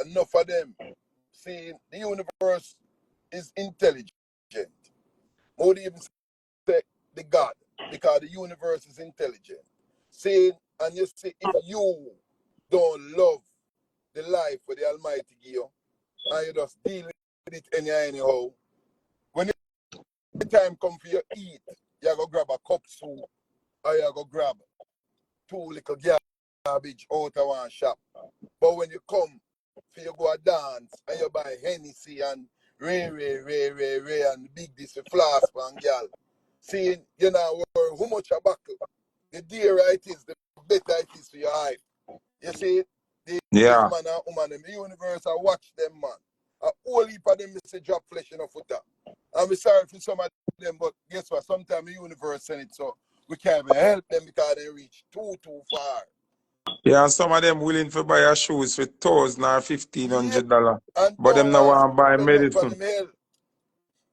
enough of them saying the universe is intelligent. Or they even say the God, because the universe is intelligent. Saying, and you say, if you don't love the life for the Almighty give you, and you just deal with it anyhow, when the time come for you eat, you go grab a cup soup, or you go grab 2 little garbage out of one shop. But when you come for you go a dance and you buy Hennessy and Ray, and big this flask and girl, seeing you know how much a buckle, the dearer it is, the better it is for your eye. You see, the man and woman in the universe, I watch them, man. A whole heap of them say drop flesh in a footer. I'm sorry for some of them, but guess what? Sometimes the universe send it so we can't even help them because they reach too far. Yeah, and some of them willing to buy your shoes for $1,000 or $1,500. And But them not want to buy medicine. medicine.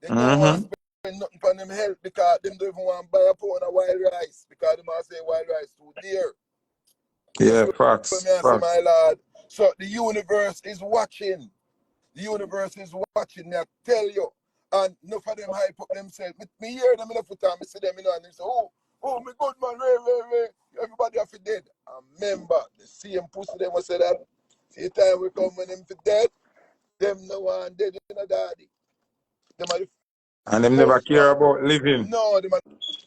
They don't want to spend nothing for them health because them don't even want to buy a pound of wild rice because they must say wild rice too dear. Yeah, facts. My lord. So the universe is watching. The universe is watching. I tell you. And enough of them hype up themselves. Me hear them in the foot and me see them, and they say, oh, my good man, Ray. Everybody have to dead. And remember, the same pussy them will say that. See the time we come when them for dead, them no one dead in a daddy. Them are the and them never care about living. No, them are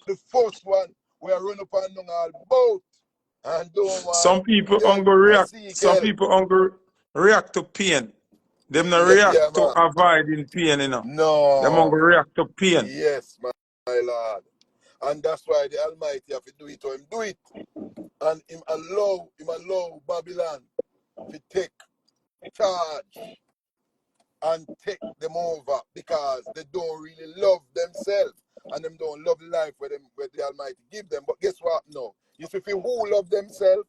the first one we are run up and down all boat. And don't want some people react. Some people react to pain. Them not react to avoiding pain, you know. No. Them react to pain. Yes, my lord. And that's why the Almighty have to do it or him do it. And him allow Babylon to take charge and take them over because they don't really love themselves and them don't love life where the Almighty give them. But guess what? No. You see, if who love themselves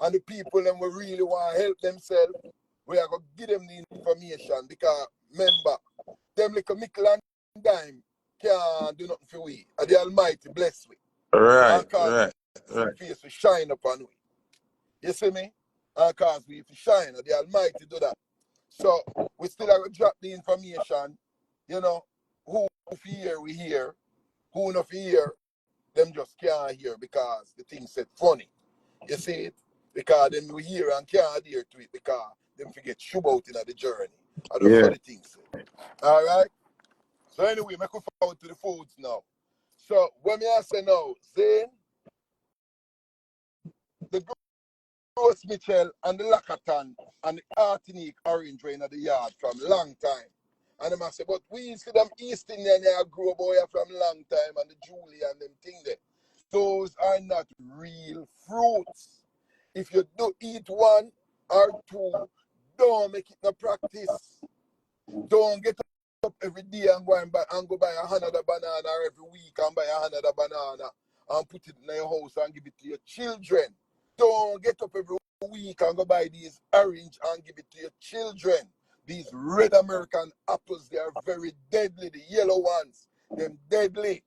and the people them will really want to help themselves, we are going to give them the information because remember, them like a nickel and dime can't do nothing for we. And the Almighty bless we. Right. Face to shine upon we. You see me? And cause we to shine and the Almighty do that. So we still have to drop the information, you know, who hear we hear, who not hear, them just can't hear because the thing said funny. You see it? Because them we hear and can't adhere to it because them forget shoot out in the journey. I don't know the things. Alright? So anyway, I go forward to the foods now. So when I say now, Zane, the Gross Mitchell and the Lacatan and the Artinique orange rain at the yard from long time. And them I say, but we see them East Indian they grow boy from long time and the Julie and them thing there. Those are not real fruits. If you do eat one or two, don't make it no practice. Don't get up every day and go buy another banana every week and buy another banana and put it in your house and give it to your children. Don't get up every week and go buy these orange and give it to your children. These red American apples, they are very deadly. The yellow ones, them deadly.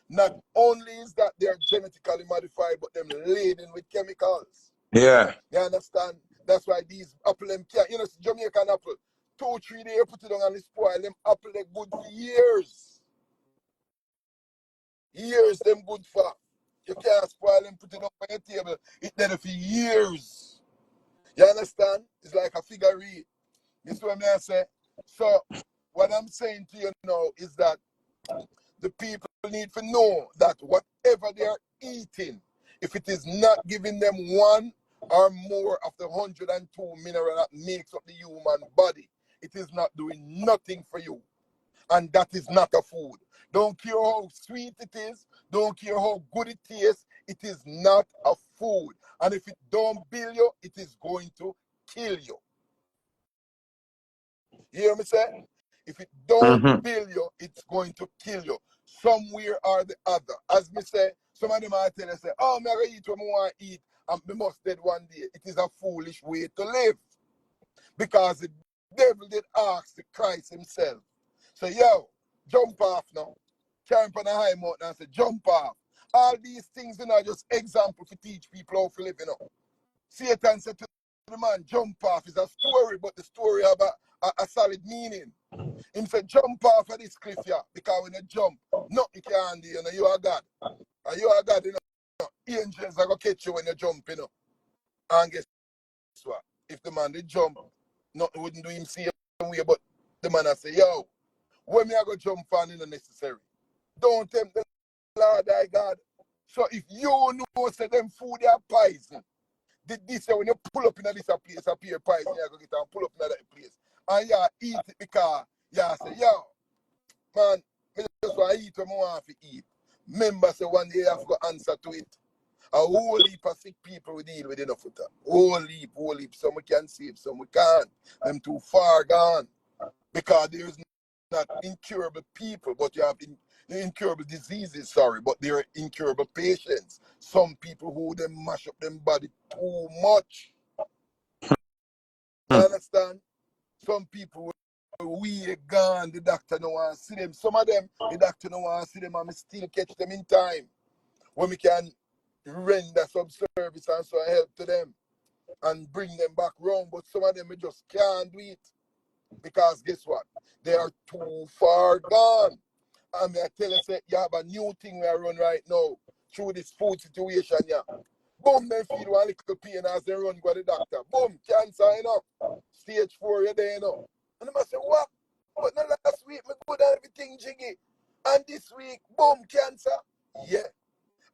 Not only is that they are genetically modified, but them laden with chemicals. Yeah. You understand? That's why these apple them can't, you know, Jamaican apple, 2-3 days, put it on and spoil them apple they good for years. Years them good for. You can't spoil them, put it up on your table. It's there for years. You understand? It's like a figure eight. This is what I say. So what I'm saying to you now is that the people need to know that whatever they are eating, if it is not giving them one or more of the 102 mineral that makes up the human body, it is not doing nothing for you. And that is not a food. Don't care how sweet it is. Don't care how good it tastes. It is not a food. And if it don't build you, it is going to kill you. You hear me say? If it don't build you, it's going to kill you. Somewhere or the other. As me say, some of them are telling say, oh, I'm going to eat what I want to eat and I must dead one day. It is a foolish way to live. Because the devil did ask the Christ himself. So, yo, jump off now. Camp on a high mountain and say, jump off. All these things are just example to teach people how to live, you know. Satan said to the man, jump off. It's a story, but the story solid meaning. Him say jump off of this cliff here, because when you jump, nothing can do, you know, you are God. And you are God, you know, angels are going to catch you when you jump, you know. And guess what? If the man did jump, nothing wouldn't do him same way, but the man I say, yo, when me I go jump on is necessary. Don't tempt the Lord thy God. So if you know say them food are poison, this when you pull up in this place, appear poison, you go get and pull up in that place. And you eat it because you say, yo, man, I just want to eat what I want to eat. Remember, say one day you have to go answer to it. A whole heap of sick people we deal with enough of that. Whole heap. Some we can save, some we can't. Them too far gone. Because there is not incurable people, but you have incurable diseases, sorry, but there are incurable patients. Some people who them mash up them body too much. You understand? Some people we gone, the doctor no want to see them. Some of them, the doctor no want to see them, and we still catch them in time. When we can render some service and so help to them and bring them back round. But some of them we just can't do it. Because guess what? They are too far gone. And I tell you, say, you have a new thing we are run right now through this food situation, yeah. Boom, they feel one little pain as they run go to the doctor. Boom, cancer, you know. Stage 4, you're there, you know. And they must say, what? But not last week, me good and everything jiggy. And this week, boom, cancer. Yeah.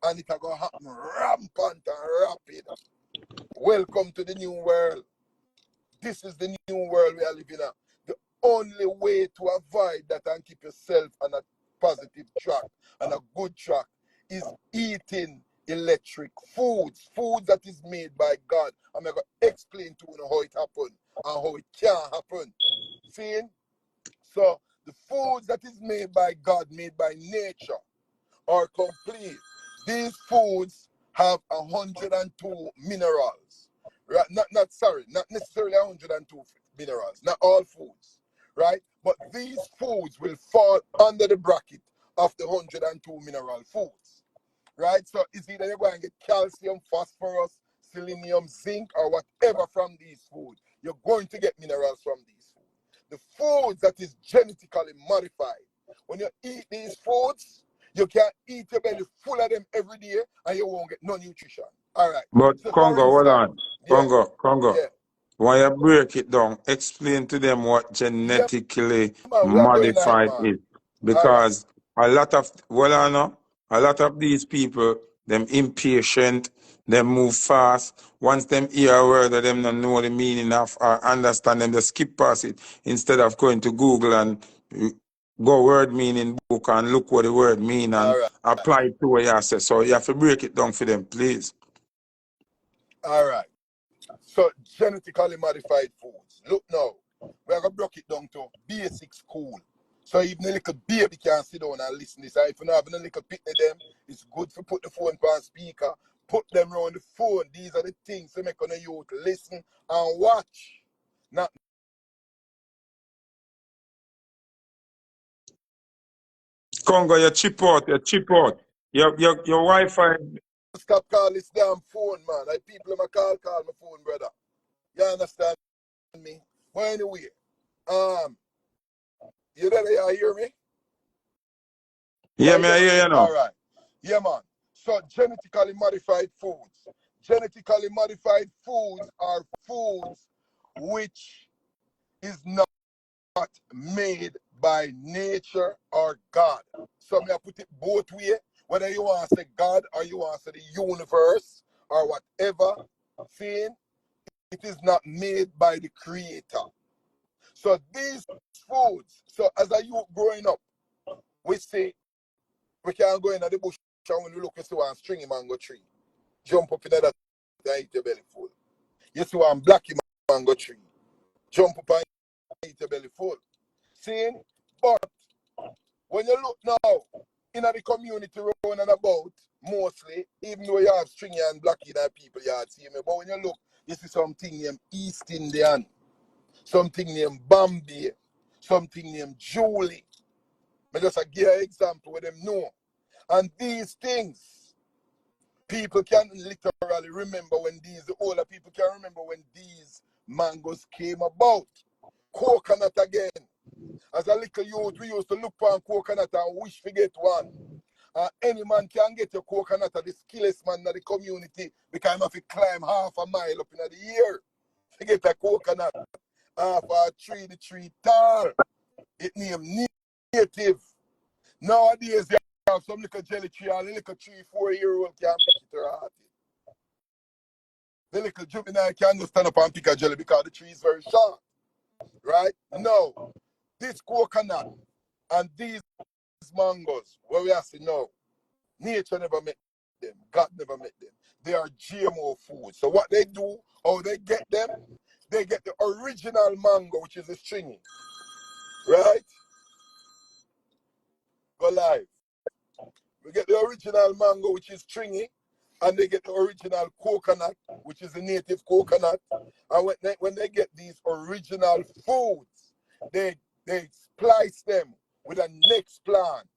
And it's going to happen rampant and rapid. Welcome to the new world. This is the new world we are living in. The only way to avoid that and keep yourself on a positive track and a good track is eating electric foods. Food that is made by God. I'm going to explain to you how it happened and how it can happen. See? So the foods that is made by God, made by nature, are complete. These foods have 102 minerals. Right? Not necessarily 102 minerals. Not all foods. Right? But these foods will fall under the bracket of the 102 mineral foods. Right? So it's either you're going to get calcium, phosphorus, selenium, zinc, or whatever from these foods. You're going to get minerals from these foods. The foods that is genetically modified. When you eat these foods, you can't eat your belly full of them every day and you won't get no nutrition. All right. But So for Congo, hold instance, on. yeah, Congo. yeah. When you break it down, explain to them what Yeah, genetically man, we are going ahead, modified man. is. All right. Because a lot of, well, I know, a lot of these people, them impatient, them move fast. Once them hear a word of them don't know the meaning of or understand them, they skip past it instead of going to Google and go word meaning book and look what the word mean and All right. apply it to what you say. So you have to break it down for them, please. All right. So genetically modified foods. Look now, we are going to break it down to basic school. So even a little baby can sit down and listen to this. And if you're not having a little picnic them, it's good to put the phone on speaker, put them around the phone. These are the things to make on the youth listen and watch. Not Congo, you chip out. Your Wi-Fi. stop calling this damn phone, man. I people in my call my phone, brother. You understand me? But anyway, you there? You hear me? Yeah, Are you me, I there? hear you now. All right. Yeah, man. So genetically modified foods. Genetically modified foods are foods which is not made by nature or God. So may I put it both ways, whether you want to say God or you want to say the universe or whatever, saying it is not made by the creator. So these foods, so as a youth growing up, we say we can go in the bush and when we look, we see one stringy mango tree. Jump up in that and eat your belly full. You see one blacky mango tree. Jump up and eat your belly full. Seeing? But when you look now in the community around and about, mostly, even though you have stringy and blacky that people you see me, but when you look, you see something named East Indian, something named Bambi, something named Julie. I just give an example with them know. And these things, people can literally remember when these, the older people can remember when these mangoes came about. coconut again. As a little youth, we used to look for a coconut and wish to get one. Any man can get your coconut at the skillest man in the community because I have to climb half a mile up in the air to get a coconut. Half a tree, the tree tall. It named native. Nowadays, you have some little jelly tree and a little 3-4-year-old can pick it or heart it. The little juvenile can't just stand up and pick a jelly because the tree is very short. Right? No. This coconut and these mangoes, where we have to know, nature never met them. God never met them. They are GMO food. So what they do, how they get them, they get the original mango, which is a stringy. Right? Go live. We get the original mango, which is stringy, and they get the original coconut, which is a native coconut. And when they get these original foods, they splice them with a next plant.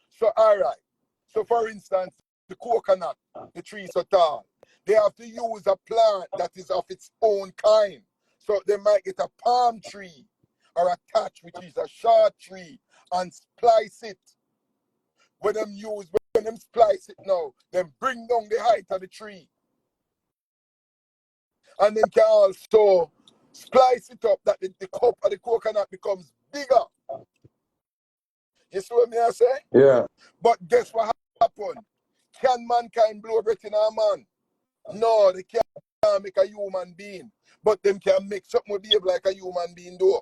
So, all right. So, for instance, the coconut, the tree is so tall. They have to use a plant that is of its own kind. So, they might get a palm tree or a thatch, which is a short tree, and splice it. When them splice it now, then bring down the height of the tree. And then can also splice it up that the cup of the coconut becomes bigger. You see what I say? Yeah. But guess what happened? Can mankind blow breath in a man? No, they can't make a human being. But them can make something behave like a human being though.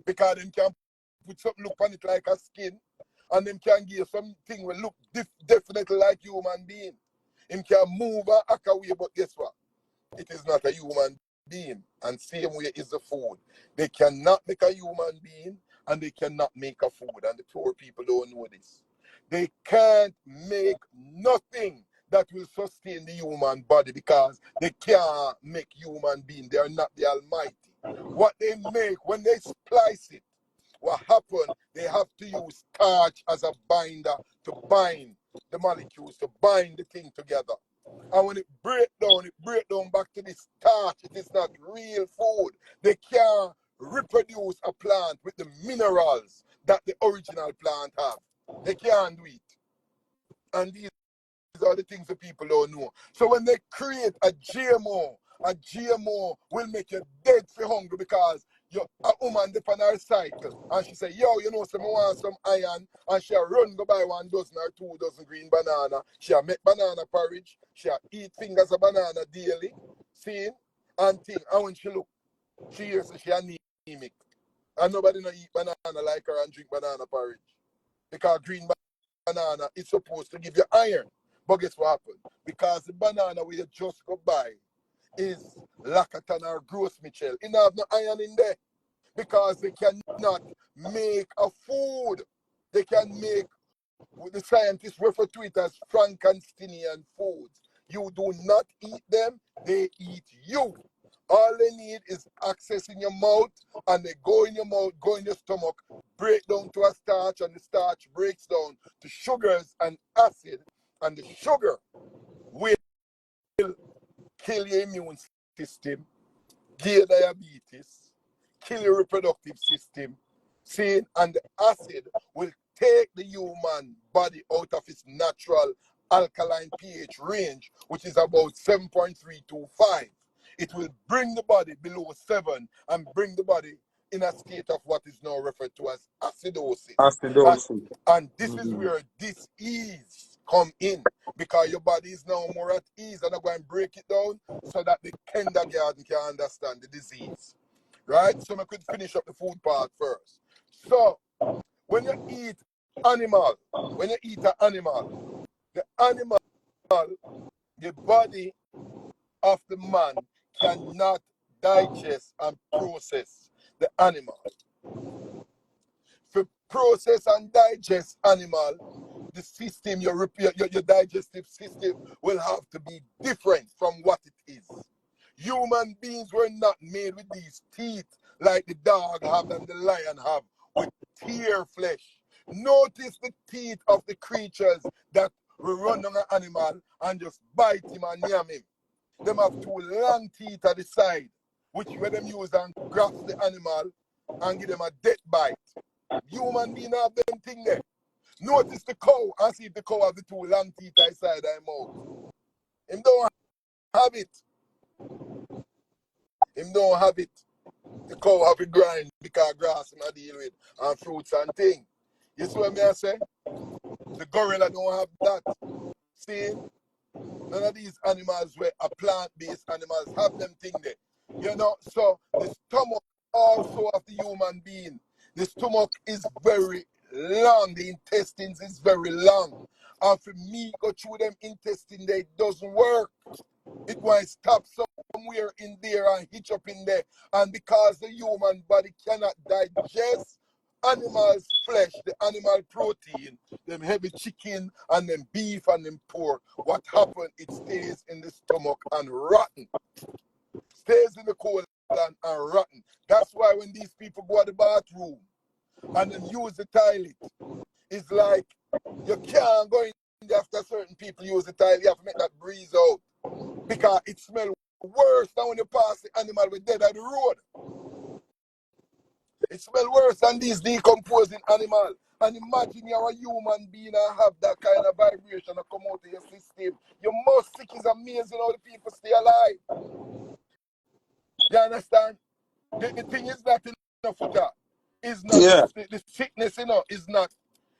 Because them can put something look on it like a skin. And them can give something will look definitely like human being. Him can move and act away, but guess what? It is not a human being. And same way is the food. They cannot make a human being and they cannot make a food. And the poor people don't know this. They can't make nothing that will sustain the human body because they can't make human being. They are not the Almighty. What they make, when they splice it, what happened, they have to use starch as a binder to bind the molecules, to bind the thing together. And when it breaks down back to the starch. It is not real food. They can't reproduce a plant with the minerals that the original plant have. They can't do it. And these are the things that people don't know. So when they create a GMO will make you dead for hunger because a woman dip on her cycle and she say, yo, you know, so I want some iron, and she run go buy 1 dozen or 2 dozen green banana. She make banana porridge. She eat fingers of banana daily. See? And thing. And when she look, she hears that she anemic. And nobody no eat banana like her and drink banana porridge. Because green banana is supposed to give you iron. But guess what happened? Because the banana we just go buy is Lacatan or Gross Mitchell. It have no iron in there. Because they cannot make a food. They can make, the scientists refer to it as Frankensteinian foods. You do not eat them, they eat you. All they need is access in your mouth, and they go in your mouth, go in your stomach, break down to a starch, and the starch breaks down to sugars and acid, and the sugar will kill your immune system, give you diabetes, kill your reproductive system, see, and the acid will take the human body out of its natural alkaline pH range, which is about 7.325. It will bring the body below 7 and bring the body in a state of what is now referred to as acidosis. Acidosis. And this is where disease come in, because your body is now more at ease, and I'm going to break it down so that the kindergarten can understand the disease. Right? So I could finish up the food part first. So when you eat animal, the animal, the body of the man cannot digest and process the animal. To process and digest animal, the system, your digestive system will have to be different from what it is. Human beings were not made with these teeth like the dog have and the lion have, with tear flesh. Notice the teeth of the creatures that will run on an animal and just bite him and yam him. Them have 2 long teeth at the side, which when them use and grasp the animal and give them a death bite. Human being have them thing there. Notice the cow and see if the cow have the two long teeth inside their mouth. Him don't have it. Him don't have it. The cow have to grind because grass him a deal with and fruits and things. You see what I say? The gorilla don't have that. See? None of these animals were a plant-based animals have them thing there. You know, so the stomach also of the human being. The stomach is very long. The intestines is very long. And for me, go through them intestines there, it doesn't work. It might stop somewhere in there and hitch up in there. And because the human body cannot digest animals' flesh, the animal protein, them heavy chicken and them beef and them pork, what happens, it stays in the stomach and rotten. Stays in the colon and rotten. That's why when these people go to the bathroom and then use the toilet, it's like you can't go in there after certain people use the toilet. You have to make that breeze out. Because it smells worse than when you pass the animal with dead at the road. It smells worse than these decomposing animals. And imagine you're a human being and have that kind of vibration that come out of your system. Your most sick is amazing how the people stay alive. You understand? The thing is not enough for that. It's not Yeah. the sickness, is not.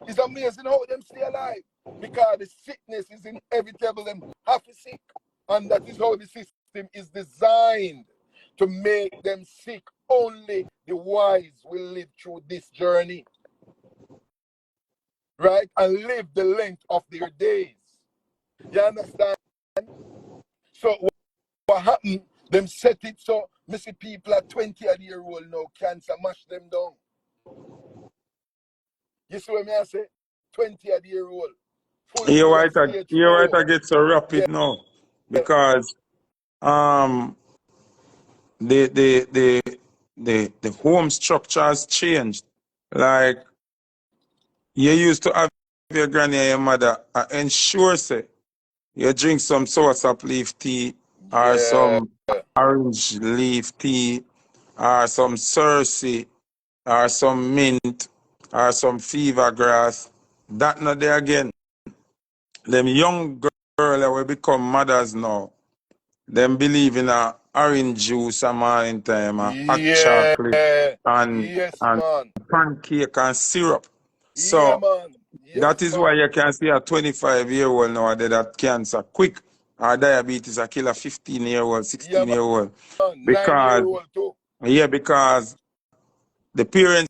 It's amazing how them stay alive. Because the sickness is inevitable. Them have to sick. And that is how the system is designed to make them sick. Only the wise will live through this journey. Right? And live the length of their days. You understand? So what happened? Them set it so missy people at 20-year-old now, cancer mash them down. You see what I say? 20-year-old. Full You're blown right, stage you're 4. right, I get so Yeah. rapid now. Because um the home structure has changed. Like you used to have your granny and your mother ensure say you drink some soursop leaf tea or Yeah. some orange leaf tea or some cersei or some mint or some fever grass. That not there again. Them young girl that will become mothers now. Them believe in a orange juice a morning time, a hot Yeah. chocolate and Yes, and man. pancake and syrup. Yeah, So man. that Yes, is why man. you can see a 25-year-old nowadays that cancer quick or diabetes a kill a 15-year-old, Yeah, 16-year-old. man. Because 9-year-old too. because the parents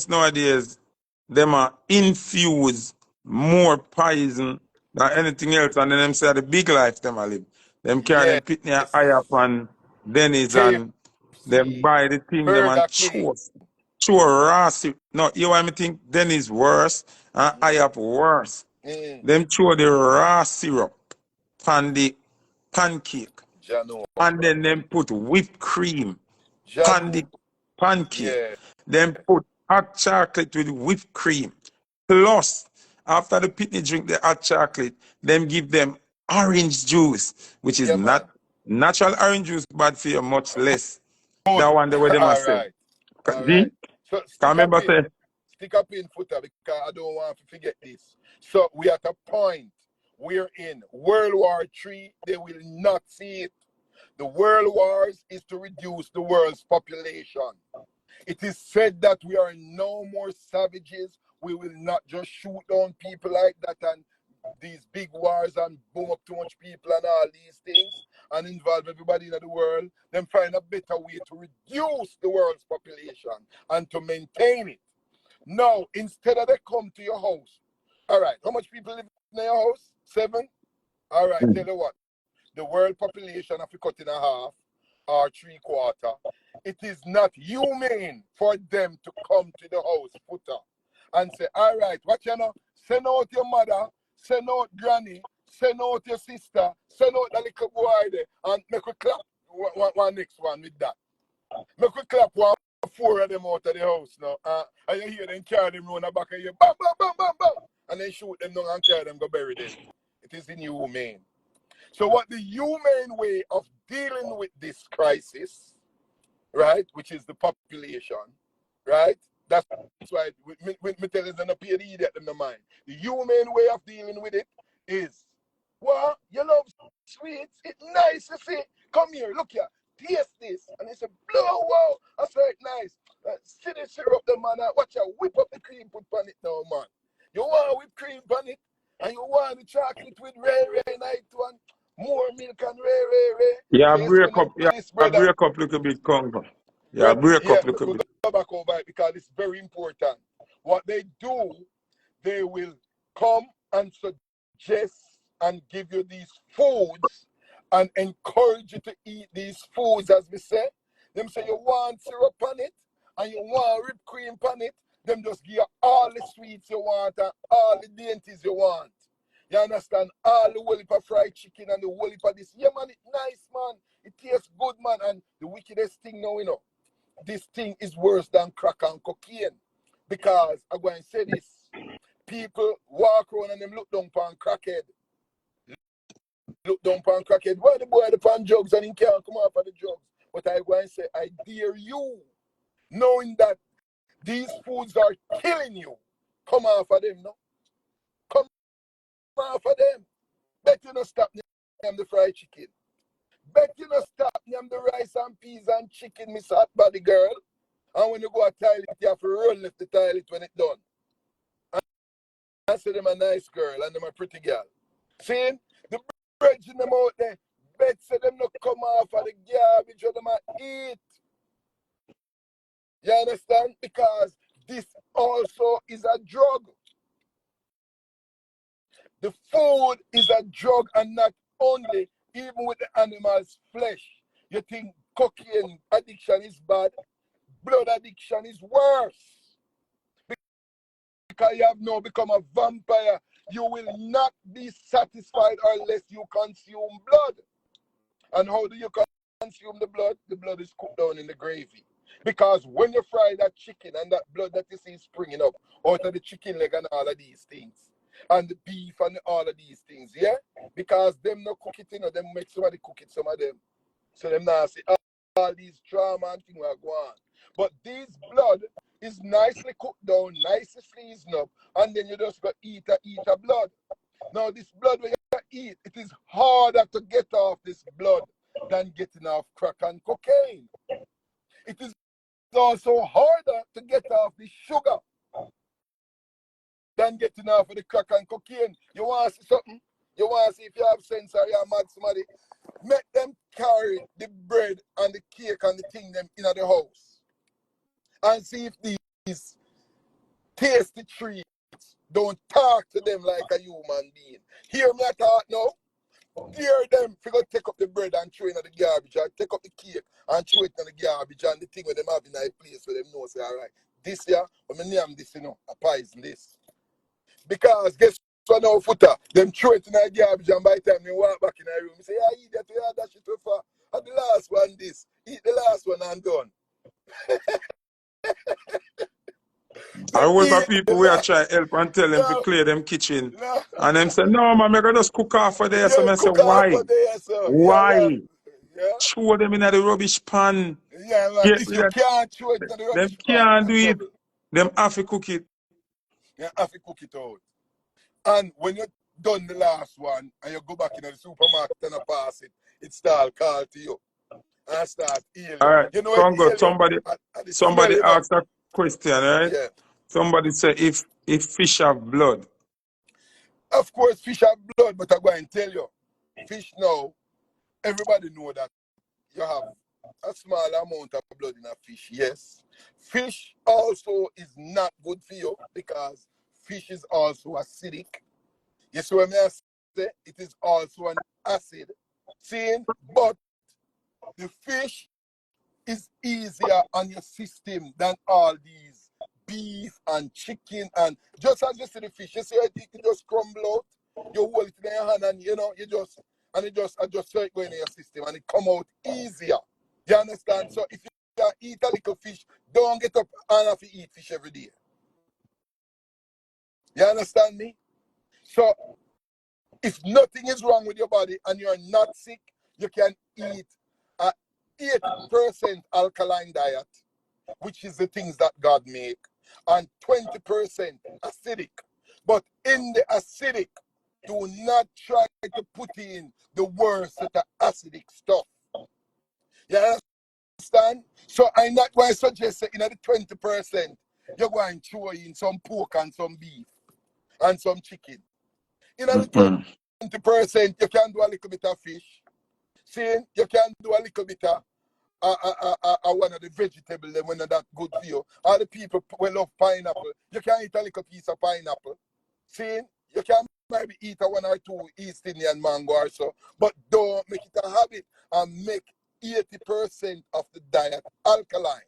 nowadays them are infuse more poison than anything else, and then them say the big life them a live. Them carry Yes. them pitney high up on Denny's and them KFC. buy the thing them and Burger King. chew raw. No, you want me think Denny's worse and high up worse. Mm. Them chew the raw syrup on the pancake, Jano. and then them put whipped cream on Jado. the pancake. Yeah. Then put hot chocolate with whipped cream. Plus, after the pitney drink the hot chocolate, them give them orange juice, which is Yeah, man. not natural orange juice, bad for you much less. Good. That one the way them a All say. right. All See? right. So Can remember say, stick up in Foota because I don't want to forget this. So we at a point we're in World War III. They will not see it. The world wars is to reduce the world's population. It is said that we are no more savages. We will not just shoot down people like that and these big wars and boom up too much people and all these things and involve everybody in the world. Then find a better way to reduce the world's population and to maintain it. Now, instead of they come to your house, all right, how much people live in your house? 7? All right, tell you what, the world population have to cut in a half or 3/4. It is not humane for them to come to the house, Foota, and say, all right, what you know, send out your mother, send out granny, send out your sister, send out the little boy there, and make a clap one next one with that. Make a clap 4 of them out of the house now. And you hear them carry them around the back of you, bam, bam, bam, bam, bam, and then shoot them down and carry them, go bury them. It is inhumane. So what the humane way of dealing with this crisis, right, which is the population, right? That's why me tell you, they're not pay the idiot them no mind. The human way of dealing with it is, well, you love sweets, it's nice, you see. Come here, look here, taste this. And they say, blow, wow, I say it nice. See the syrup, the man, watch out, whip up the cream, put on it now, man. You want whipped cream on it, and you want the chocolate with ray night one, more milk and ray. Yeah, So you see break when you up. do Yeah, this, brother, break up little bit, Congo. Yeah, brother, break yeah, up little we bit. go back over it because it's very important. What they do, they will come and suggest and give you these foods and encourage you to eat these foods, as we say. Them say you want syrup on it and you want whipped cream on it. Them just give you all the sweets you want and all the dainties you want. You understand? All the whole heap of fried chicken and the whole heap of this. Yeah, man, it's nice, man. It tastes good, man. And the wickedest thing now, this thing is worse than crack and cocaine. Because I'm going to say this. People walk around and them look down upon crackhead. Look down upon crackhead. Why the boy the pan drugs and he can't come off of the drugs? But I go and say, I dare you, knowing that these foods are killing you, come off of them, no? Come off of them. Bet you not stop them the fried chicken. Bet you not stop them the rice and peas and chicken, Miss Hot Body Girl. And when you go to the toilet, you have to run left the toilet when it's done. I say them a nice girl and them a pretty girl. See, the bread in them out there, bet say them not come off of the garbage or them a eat. You understand? Because this also is a drug. The food is a drug, and not only, even with the animal's flesh. You think cocaine addiction is bad? Blood addiction is worse. Because you have now become a vampire. You will not be satisfied unless you consume blood. And how do you consume the blood? The blood is cooked down in the gravy. Because when you fry that chicken and that blood that you see springing up out of the chicken leg and all of these things, and the beef and all of these things, yeah? Because them not cook it, them make somebody cook it, some of them. So them now see all these drama and things are going on. But this blood is nicely cooked down, nicely seasoned up, and then you just go eat a blood. Now this blood when you eat, it is harder to get off this blood than getting off crack and cocaine. It is also harder to get off the sugar than getting off of the crack and cocaine. You want to see something? You want to see if you have sense or you're mad somebody? Make them carry the bread and the cake and the thing them in the house. And see if these tasty treats don't talk to them like a human being. Hear me talk now? Dare them to go take up the bread and throw it in the garbage, and take up the cake and throw it in the garbage, and the thing where them have in a place where them know say, all right, this year, when me name this, a poison this. Because guess what now, Foota? Them throw it in the garbage, and by the time they walk back in the room, say, I eat that, that shit too far. And the last one this. Eat the last one and done. I Them work for eat the people where I last. try help and tell them to No, clear them kitchen. no. And them say, no, man, I gotta just cook off for there. So Yeah, I say, cook off why? for there, so. Yeah, man. Why? Yeah. Throw them in the rubbish pan. Yeah, man. Get If rid you of can't throw it in the them. rubbish pan, Can't you're do it. trouble. Them have to cook it. You have to cook it out. And when you're done the last one and you go back in the supermarket and pass it, it start call to you and start heal All you. right, You know it Congo, heal you at the smell, somebody asked a question, right? Yeah. Somebody said if fish have blood. Of course, fish have blood, but I'm going to tell you, fish now, everybody know that you have a small amount of blood in a fish, yes. Fish also is not good for you because fish is also acidic. You see what I say? It is also an acid. Seeing, but the fish is easier on your system than all these beef and chicken and just as you see the fish, you see it just crumble out, you hold it in your hand and it just so it go in your system and it come out easier. You understand? So if you eat a little fish, don't get up and have to eat fish every day. You understand me? So if nothing is wrong with your body and you're not sick, you can eat a 80% alkaline diet. which is the things that God make, and 20% acidic. But in the acidic, do not try to put in the worst of the acidic stuff. You understand? So I'm not going to suggest that in the 20%, you're going to throw in some pork and some beef and some chicken. In the 20%, you can do a little bit of fish. See, you can do a little bit of one of the vegetables when they're that good for you. All the people will love pineapple. You can eat a little piece of pineapple. See, you can maybe eat a one or two East Indian mango or so, but don't make it a habit and make 80% of the diet alkaline.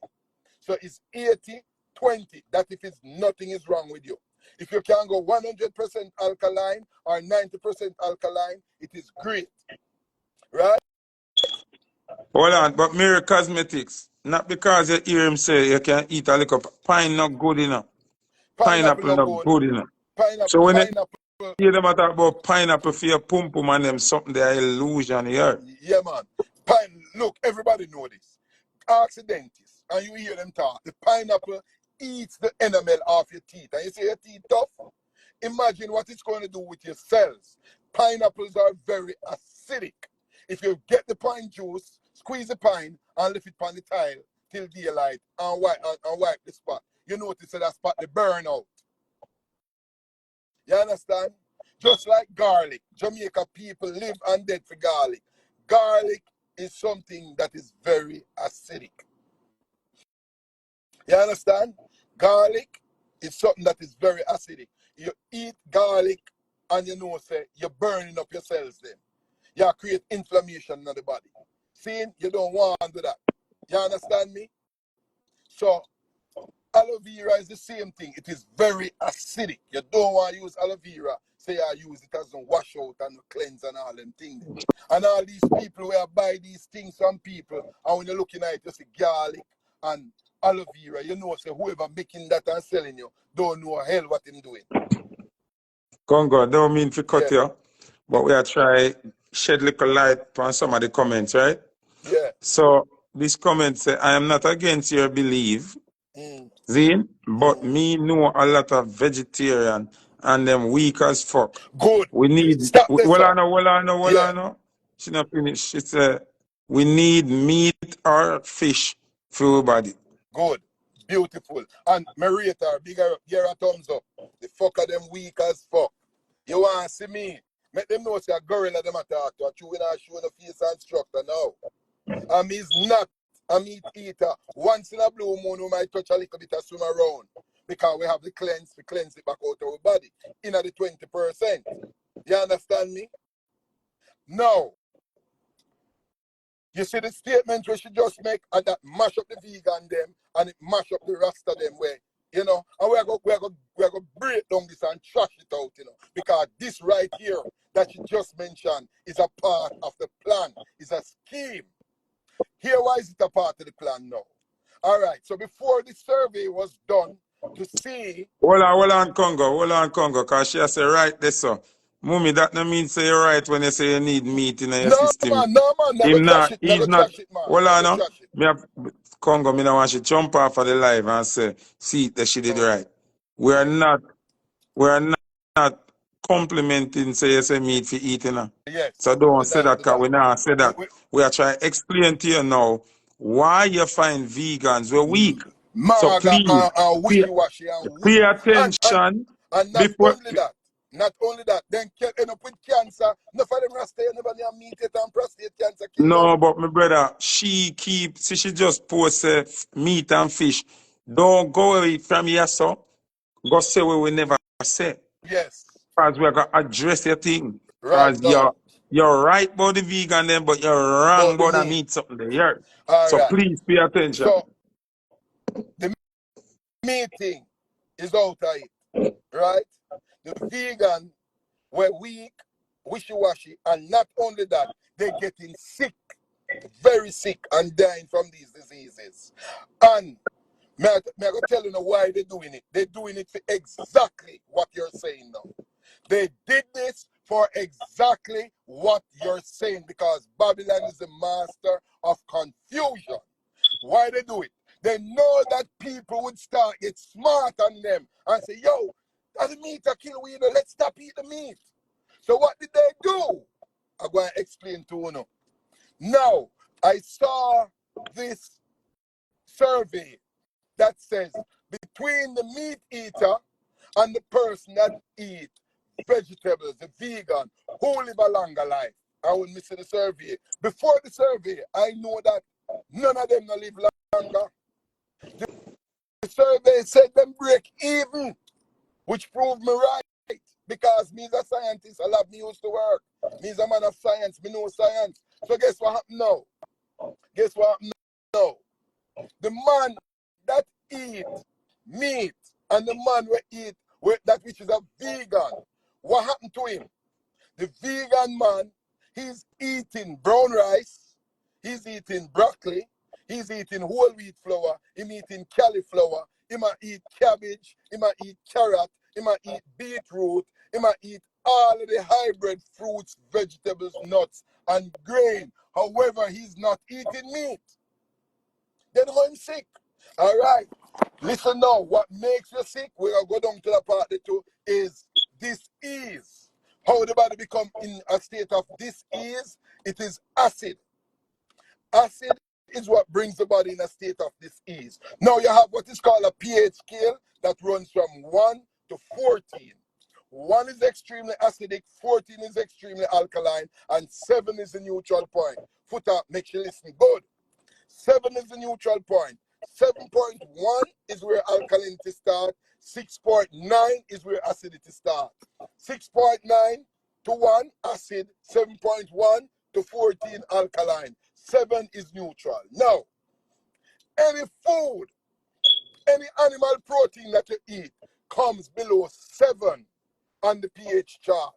So it's 80-20. That if it's nothing is wrong with you. If you can go 100% alkaline or 90% alkaline, it is great. Right? Hold on, but Mirror Cosmetics, not because you hear him say you can eat a little pine not good enough. Pineapple Pineapple no not good. good enough. So Pineapple, when you pineapple. hear them talk about pineapple for your pum pum and them something they are illusion here. Yeah, man. Look, everybody know this. Ask the dentist, and you hear them talk. The pineapple eats the enamel off your teeth, and you say your teeth tough. Imagine what it's going to do with your cells. Pineapples are very acidic. If you get the pine juice, squeeze the pine, and leave it on the tile till daylight, and wipe the spot, you notice that spot they burn out. You understand? Just like garlic. Jamaica people live and dead for garlic. Garlic is something that is very acidic. You understand? Garlic is something that is very acidic. You eat garlic and you know, say, you're burning up your cells then. You create inflammation in the body. See, you don't want to do that. You understand me? So, aloe vera is the same thing. It is very acidic. You don't want to use aloe vera. Say I use it as a wash out and a cleanse and all them things. And all these people who buy these things from people, and when you're looking at it, you see garlic and aloe vera, you know, say whoever making that and selling you don't know hell what him doing. Congo, don't mean to cut Yeah. you, but we are trying shed little light on some of the comments, right? Yeah. So this comment say, I am not against your belief, Zine, but me know a lot of vegetarian and them weak as fuck. Good. We need, Stop this, sir. well, Yeah. I know. She not finished. She said, we need meat or fish for our body. Good. Beautiful. And Marita, bigger, give a thumbs up. The fucker them weak as fuck. You want to see me? Make them know say a gorilla them attack to a chew in a show in the face and structure now. And me's not a meat eater. Once in a blue moon, we might touch a little bit of swim around. Because we have the cleanse to cleanse it back out of our body. In the 20%. You understand me? Now, you see the statement we should just make and that mash up the vegan them and it mash up the rasta them way, you know, and we're going to break down this and trash it out, you know, because this right here that you just mentioned is a part of the plan, is a scheme. Here, why is it a part of the plan now? All right, so before the survey was done to see... Hold on, Congo, because she has said right there, so. Mummy, that no mean say you're right when you say you need meat in your system. No, man, never trash it, He's never not. trash it, man, Hold on, never no. trash it. Me have, Congo, me no want you jump off of the live and say, see that she did right. We are not complimenting say you say meat for eating. Yes. So don't say that because we not say that. We are trying to explain to you now why you find vegans we're weak. So Maga please and wishy-washy and pay weak. attention And before. not only that, then end up with cancer. No for them rasta, nobody have meat it and prostate cancer kill them. No, but my brother, she just post meat and fish. Don't go away from here, so. Go say what we never say. Yes. Because we're going to address your thing. Right Because now. you're right about the vegan then, but you're wrong About the about the meat. meat something there. Yeah. All So right. please pay attention. So the meat thing is out of it. Right? The vegan were weak, wishy-washy, and not only that, they're getting sick, very sick, and dying from these diseases. And I'm going to tell you now why they're doing it. They're doing it for exactly what you're saying now. They did this for exactly what you're saying because Babylon is the master of confusion. Why they do it? they know that people would start get smart on them and say, yo, that meat a kill we, let's stop eating the meat. So what did they do? I'm going to explain to you now. Now, I saw this survey that says between the meat eater and the person that eat vegetables, the vegan, who live a longer life. I will miss the survey. Before the survey, I know that none of them don't live longer. The survey said them break even, which proved me right. Because me as a scientist, I love me used to work. Me as a man of science, me know science. So guess what happened now? Guess what happened now? The man that eat meat and the man who eat that which is a vegan, what happened to him? The vegan man, he's eating brown rice, he's eating broccoli, he's eating whole wheat flour, he's eating cauliflower, he might eat cabbage, he might eat carrot, he might eat beetroot, he might eat all of the hybrid fruits, vegetables, nuts, and grain. However, he's not eating meat. Then I'm sick. All right. Listen now, what makes you sick, we'll go down to the part two, is dis-ease. How the body become in a state of dis-ease? It is acid. Acid is what brings the body in a state of dis-ease. Now you have what is called a pH scale that runs from 1 to 14. 1 is extremely acidic, 14 is extremely alkaline, and 7 is the neutral point. Foota, make you listen good. 7 is the neutral point. 7.1 is where alkalinity starts. 6.9 is where acidity starts. 6.9 to 1 acid, 7.1 to 14 alkaline. 7 is neutral. Now, any food, any animal protein that you eat comes below 7 on the pH chart.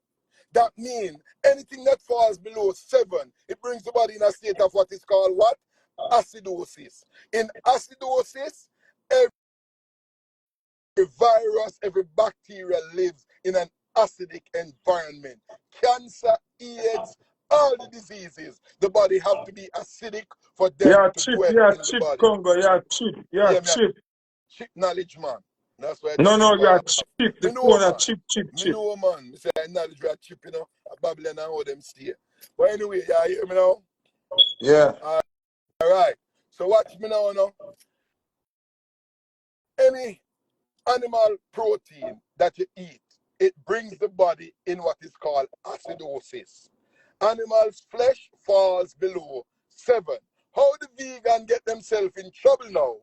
That means anything that falls below 7, it brings the body in a state of what is called what? Acidosis. In acidosis, every virus, every bacteria lives in an acidic environment. Cancer, AIDS, all the diseases, the body have to be acidic for them to dwell in the body. Congo, chip, Yeah, man. chip. Chip knowledge, man. That's why No, chip. chip. Me The know, phone man. chip. Me know, man. Me say knowledge we are chip, you know. Babylon and how them stay. But anyway, you hear me now? Yeah. All right. So watch me now, no? Any animal protein that you eat, it brings the body in what is called acidosis. Animal's flesh falls below 7. How the vegan get themselves in trouble now?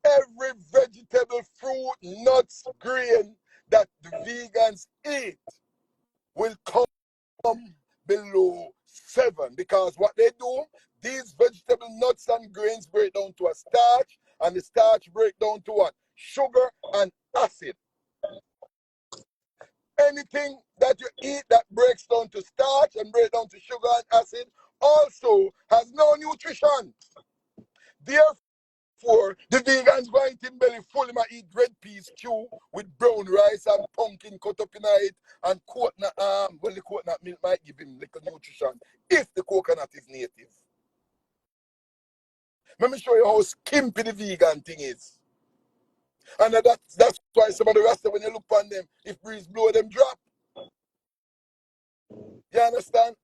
Every vegetable, fruit, nuts, grain that the vegans eat will come below 7, because what they do, these vegetable nuts and grains break down to a starch, and the starch break down to what? Sugar and acid. Anything that you eat that breaks down to starch and breaks down to sugar and acid also has no nutrition. Therefore, the vegans going in belly full, might eat red peas stew with brown rice and pumpkin cut up in it and coconut well, the coconut milk might give him little nutrition if the coconut is native. Let me show you how skimpy the vegan thing is. And that's why some of the rest of when you look on them, if breeze blow them drop. You understand?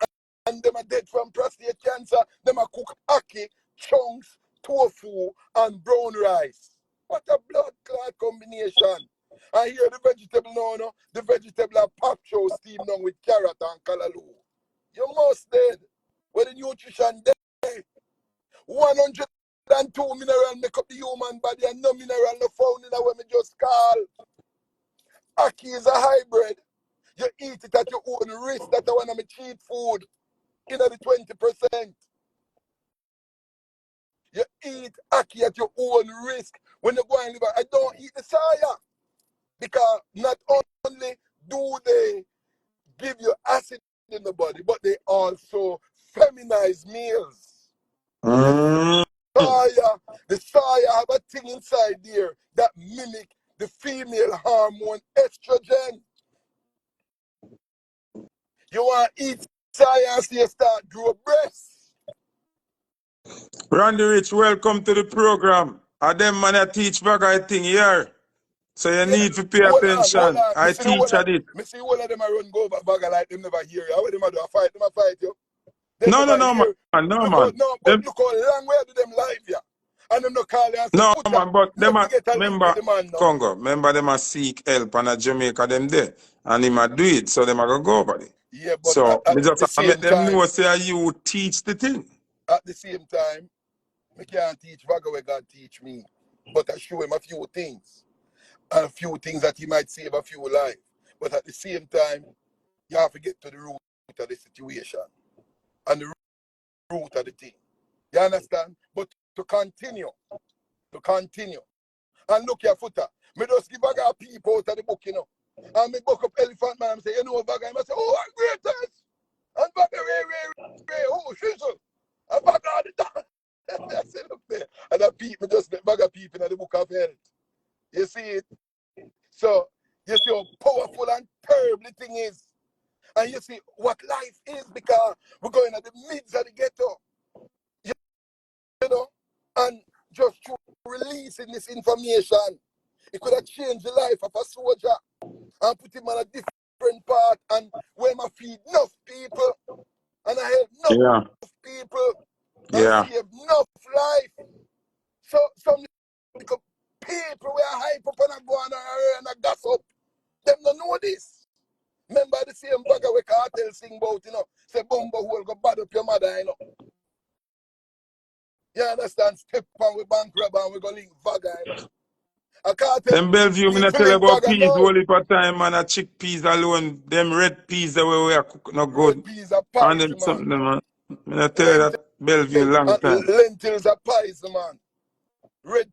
And them are dead from prostate cancer. Them are cook ackee, chunks, tofu, and brown rice. What a blood clot combination. And here the vegetable now, no? The vegetable are pop show steamed down with carrot and callaloo. You must dead. Where the nutrition dead. 102 mineral make up the human body and no mineral no found in what me just call. Ackee is a hybrid. You eat it at your own risk. That's one of my cheat food. In the 20%. You eat ackee at your own risk. When you go and live, I don't eat the soya. Because not only do they give you acid in the body, but they also feminize meals. The soya have a thing inside there that mimic the female hormone estrogen. You want to eat soya so you start grow breasts. Randy Rich, welcome to the program. And them man I teach BlackGod thing here. So you Yeah, need to pay hold on, hold attention. on. I teach at it. Me see all of them a run go over bagger like them never hear you. How them a do a fight? Them a fight you. Them No, never no, no, hear. man. No, Look how man. no, but Them, look how long way do them live here. And them no call you and say, no, Foota, man, but them make we a, get a link with remember, the man now. Congo, remember them a seek help and a Jamaica them there. And him a do it, so them a go over there. Yeah, but So, at me just the a make same them time, know say you teach the thing. at the same time, me can't teach bagger where God teach me. But I show him a few things. And a few things that he might save a few lives. But at the same time, you have to get to the root of the situation and the root of the thing. You understand? But to continue. And look here, Foota. Me just give a peep out of the book, you know. And me book up Elephant Man and say, you know, Bagger, I say, oh, I'm greatest. And Bagger, Ray, oh, shizzle. And Bagger, the dog. I said, look there. And I peep, me just let Bagger peep in the book of health. You see it? So, you see how powerful and terrible the thing is. And you see what life is because we're going at the midst of the ghetto. You know? And just through releasing this information, it could have changed the life of a soldier and put him on a different path. And when I feed enough people and I help enough Yeah, people and yeah. save enough life. So some people were hype up and I go on and I gossip. Them don't know this. Remember the same bagger we cartel sing about, you know, say bumbo hole go bad up your mother, you know. You understand? Step on we bank robber and we go link bagger, you know. A cartel Them Bellevue, me need not to tell you link about bagger peas now. whole heap of time, man. A chickpeas alone. Them red peas the way we are cook no Red good. peas are And poison, them man. something, man. Me not tell you Lentil that Bellevue long and time. lentils are poison, man. Red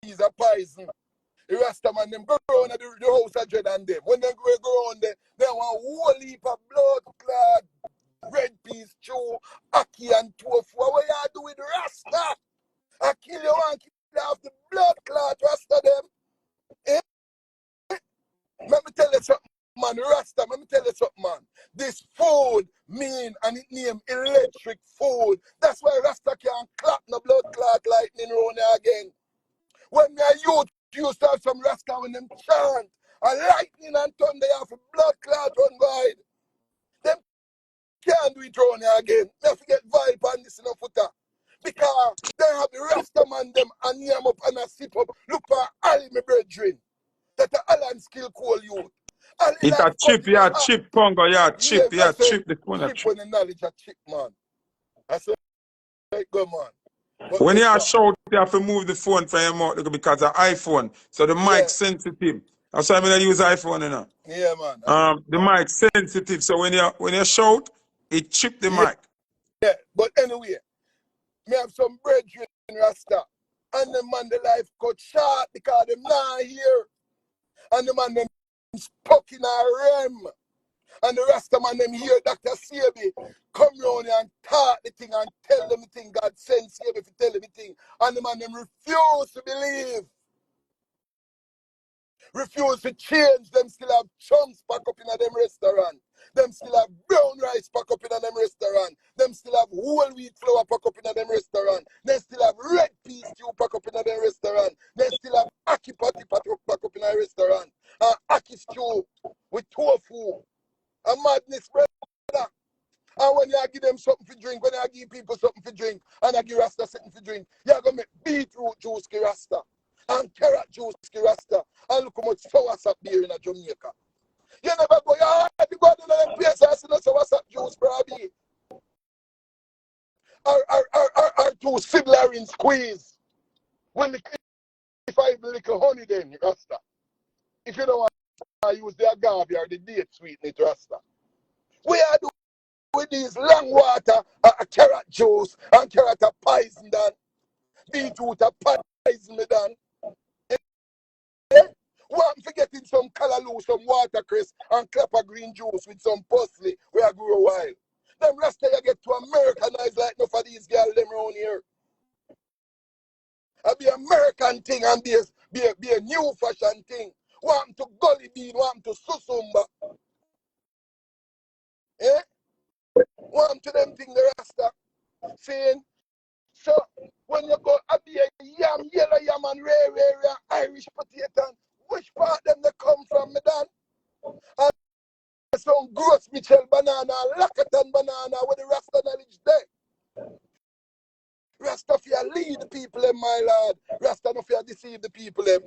peas are poison. The Rasta man, them go around the house of dread and them. When they go on there, they want a whole heap of blood clot, red peas, chew, ackee and tofu. What you do with Rasta? I kill you and kill off the blood clot Rasta them. Eh? Let me tell you something, man. Rasta, let me tell you something, man. This food mean and it name electric food. That's why Rasta can't clap no blood clot lightning round there again. When me a youth used to have some Rasta when them chant, and lightning and thunder have a blood clot run wide. Them can't do it round here again. Me forget vibe on this in a Foota. Because they have the Rasta man them and yam up and a sip up. Look for Ali, my brethren. That the Alan skill call you. Ali It a life cut chip, in a yeah, half. chip, Congo, yeah, Yes, chip, I yeah, say, chip, the one a chip chip. when the knowledge of chip, man. I say, good man. But When you guess are what? shout, you have to move the phone from your mouth because of iPhone. So the Yeah, mic sensitive. That's why I'm gonna use iPhone, you know. yeah, man. I know, The man. mic sensitive. So when you shout, it chip the Yeah, mic. yeah. But anyway, me have some brethren in Rasta. And the man the life cut short because them not here. And the man them stuck in a rem. And the Rasta man them hear Dr. Sebi come round here and talk the thing and tell them the thing God sent Sebi to tell them the thing. And the man them refuse to believe. Refuse to change. Them still have chunks back up in a them restaurant. Them still have brown rice back up in a them restaurant. Them still have whole wheat flour back up in a them restaurant. They still have red peas stew back up in a them restaurant. They still have ackee patty back up in a restaurant. Ackee stew with tofu. A madness, brother. And when you give them something to drink, when I give people something to drink, and I give Rasta something to drink, you're going to make beetroot juice ki Rasta. And carrot juice ki Rasta. And look how much soursop beer in Jamaica. You never go, you go to the place and see no soursop juice, probably. Or two sibling squeeze. When if I have a little honey then, Rasta. If you don't want to use the agave or the date sweetener, Rasta. We are doing with these long water, carrot juice, and carrot poison done. Beetroot poison me done. Eh? One forgetting some callaloo, some watercress, and clapper green juice with some parsley where I grew a while. Them rest you get to Americanize like enough of these girls them around here. I be American thing and be a new fashion thing. Want to gully bean, want to susumba. Eh? Want to them thing the rasta saying So when you go a be a yam, yellow yam and rare Irish potato, which part them they come from, me dan? And some gross Michel banana, Lackaton banana with the Rasta knowledge there. Rasta fear lead the people in my lord. Rasta no fear deceive the people them.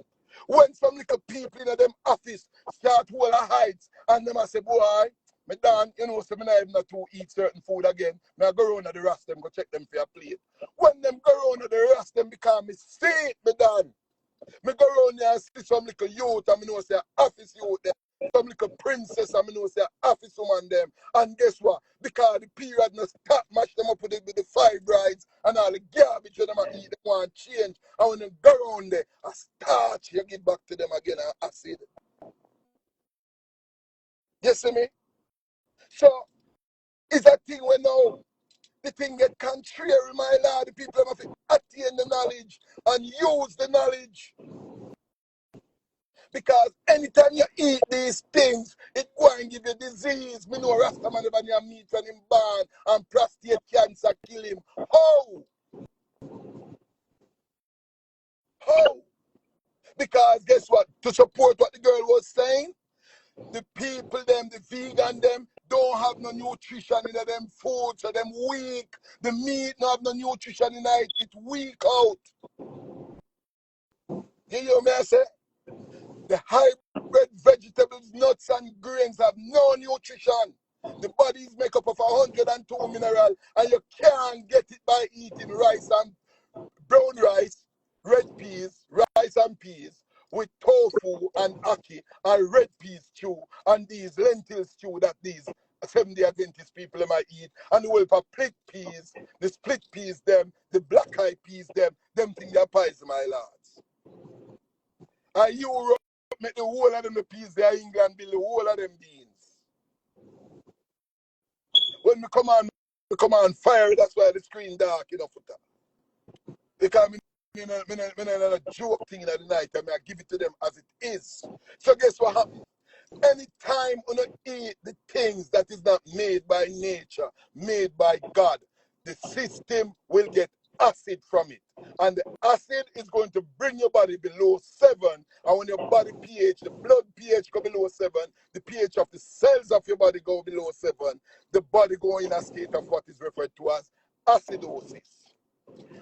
When some little people in them office start hold a heights and them I say, boy, me dan, you know, so me not even to eat certain food again. Me I go around at the rest them, go check them for a plate. When them go around at the rest them become me see it, me dan. Me go around there and see some little youth and me know say office youth there. Some little princess and me know say office woman them. And guess what? Because the period no stop mash them up with the fibroids and all the garbage when them a eat, they want change. And when they go around there, I start you give back to them again and acid. You see me? So it's a thing when now the thing get contrary, my lord. The people have to attain the knowledge and use the knowledge. Because anytime you eat these things, it go and give you disease. Me know Rastaman when you meet when him born and prostate cancer kill him. How? How? Because guess what? To support what the girl was saying, the people them, the vegan them, don't have no nutrition in them food, so them weak. The meat don't have no nutrition in it, it's weak out. You hear me I say? The hybrid vegetables, nuts, and grains have no nutrition. The body is made up of 102 minerals, and you can't get it by eating rice and brown rice, red peas, rice and peas, with tofu and ackee, and red peas stew, and these lentil stew that these Seventh-day Adventist people might eat, and the whole of split peas, the split peas them, the black-eyed peas them things they are pies, my lords. And Europe make the whole of them the peas there, England build the whole of them beans. When we come on fire, that's why the screen dark, you know, Foota. Because me a joke thing in the night, and I give it to them as it is. So guess what happens? Anytime you eat the things that is not made by nature, made by God, the system will get acid from it. And the acid is going to bring your body below 7. And when your body pH, the blood pH go below 7, the pH of the cells of your body go below 7, the body go in a state of what is referred to as acidosis.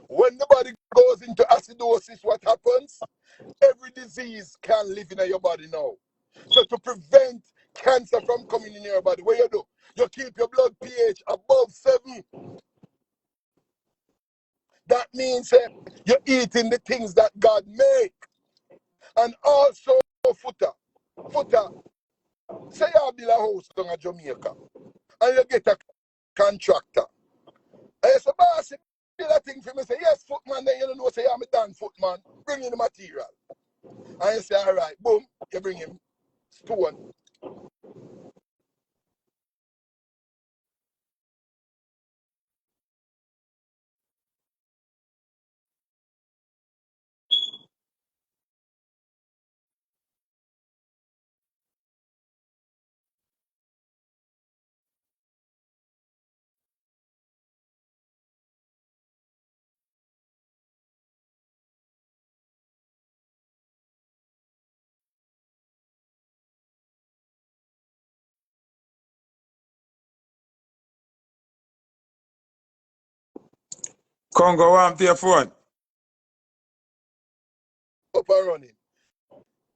When the body goes into acidosis, what happens? Every disease can live in your body now. So to prevent cancer from coming in your body, what you do? You keep your blood pH above 7. That means you're eating the things that God make. And also, Foota, say you build a house in Jamaica, and you get a contractor. And you say, boss, build a thing for me. Say, yes, footman, then you don't know, say, I'm a done footman. Bring in the material. And you say, all right, boom, you bring him stone. Congo, want your phone. Up and running.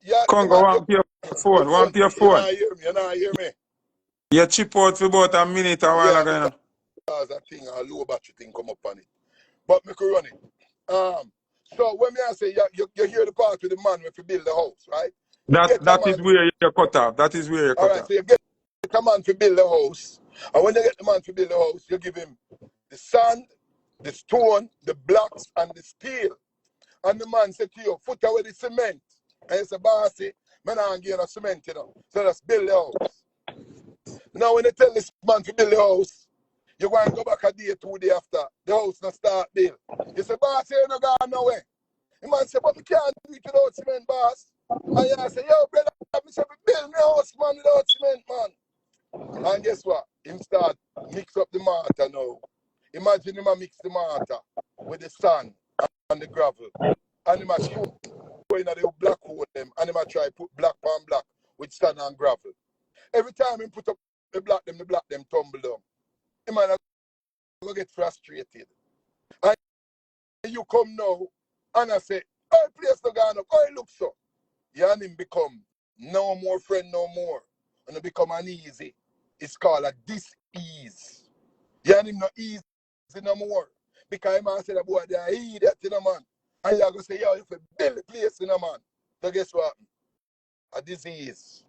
Yeah, Congo, man, want your phone. good phone. Want your You phone. not hear me, you not hear me. You chip out for about a minute a while Yeah, ago. You know. because that thing, a low battery thing come up on it. But me could run it. So when me I say you hear the part with the man if you build the house, right? You get a That is man. where you cut off. That is where you All cut right, off. so you get a man to build the house, and when you get the man to build the house, you give him the sand, the stone, the blocks, and the steel. And the man said to you, "Foot away the cement." And you say, "Bossy, man, I'm getting a cement, you know. So let's build the house." Now when you tell this man to build the house, you go and go back a day, 2 days after the house not start build. You say, "Boss, you no go nowhere." The man say, "But we can't do it without cement, boss." And you say, "Yo, brother, I say, build me house, man, without cement, man." And guess what? Him start mix up the mortar now. Imagine him a mix the mortar with the sand and the gravel. And him a throw in the black hole them. And him a try put black on black with sand and gravel. Every time he put up the black them tumble down. He might go get frustrated. And you come now and I say, oh, place no gone up. Oh, it looks so. You and him become no more friend no more. And it become uneasy. It's called a dis-ease. You and him not easy no more. Because him say that boy they are idiot in a man. And you're going to say, yo, you have to build the place in a man. So guess what? A disease.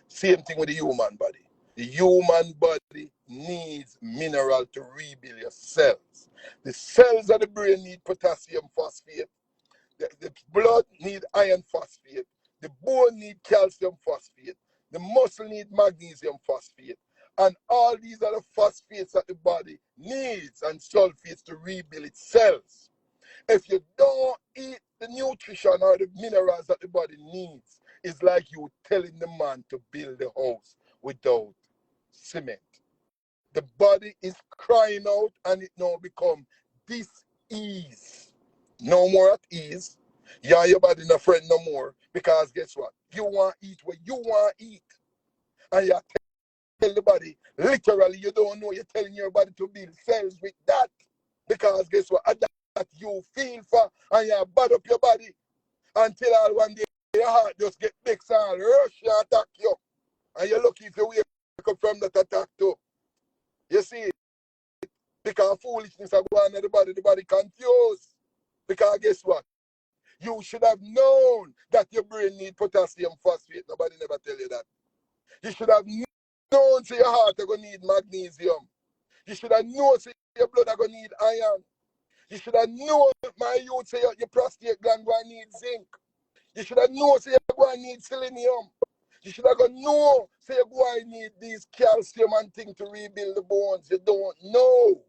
Same thing with the human body. The human body needs mineral to rebuild your cells. The cells of the brain need potassium phosphate. The blood need iron phosphate. The bone need calcium phosphate. The muscle need magnesium phosphate. And all these are the phosphates that the body needs and sulfates to rebuild its cells. If you don't eat the nutrition or the minerals that the body needs, it's like you telling the man to build a house without cement. The body is crying out and it now become dis-ease. No more at ease. Yeah, your body not friend no more. Because guess what? You want to eat what you want to eat. And you tell the body, literally, you don't know, you're telling your body to build cells with that. Because guess what? That you feel for and you bad up your body until all one day your heart just get big and rush and attack you. And you're lucky if you wake up from that attack too. You see, because foolishness are going on the body confused. Because guess what? You should have known that your brain needs potassium phosphate. Nobody never tell you that. You should have known so your heart are going to need magnesium. You should have known so your blood are going to need iron. You should have known, my youth, say your prostate gland going to need zinc. You should have known so you're going to need selenium. You should have known so you're going to need these calcium and things to rebuild the bones. You don't know.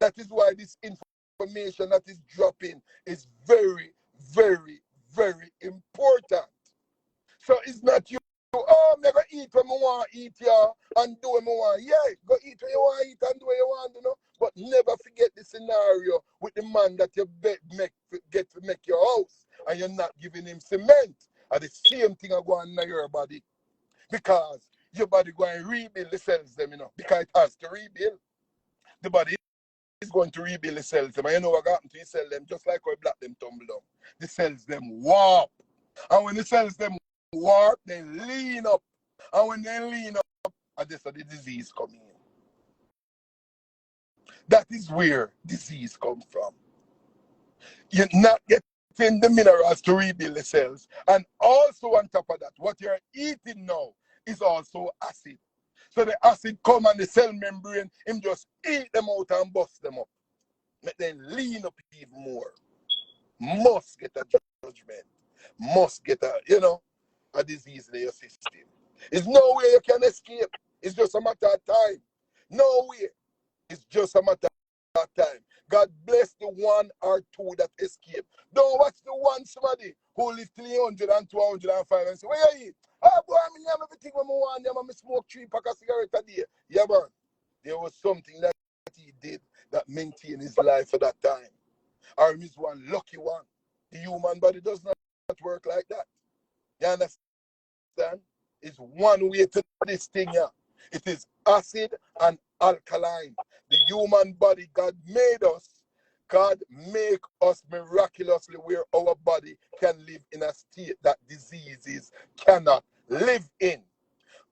That is why this information that is dropping is very, very, very important. So it's not you, oh, I'm going to eat when I want to eat, yeah, and do what I want. Yeah, go eat when you want to eat and do what you want, you know. But never forget the scenario with the man that you get to make your house and you're not giving him cement. And the same thing are going on in your body. Because your body going to rebuild the cells, them, you know, because it has to rebuild. The body is going to rebuild the cells, them. And you know what happened to the cell them, just like how black them tumble down. The cells them warp. And when the cells them warp, they lean up. And when they lean up, and that's how the disease come in. That is where disease comes from. You're not getting the minerals to rebuild the cells. And also on top of that, what you're eating now is also acid. So the acid come on the cell membrane, him just eat them out and bust them up. Make them lean up even more. Must get a judgment. Must get a disease in your system. There's no way you can escape. It's just a matter of time. No way. It's just a matter of time. God bless the one or two that escape. Don't watch the one somebody who live 300 and 205 and say, where you eat? Oh boy, I mean, everything when I want, I smoke 3 pack of cigarette a day. Yeah, man. There was something that he did that maintained his life for that time. Or he's one lucky one. The human body does not work like that. You understand? It's one way to this thing here. It is acid and alkaline. The human body, God made us. God make us miraculously where our body can live in a state that diseases cannot live in.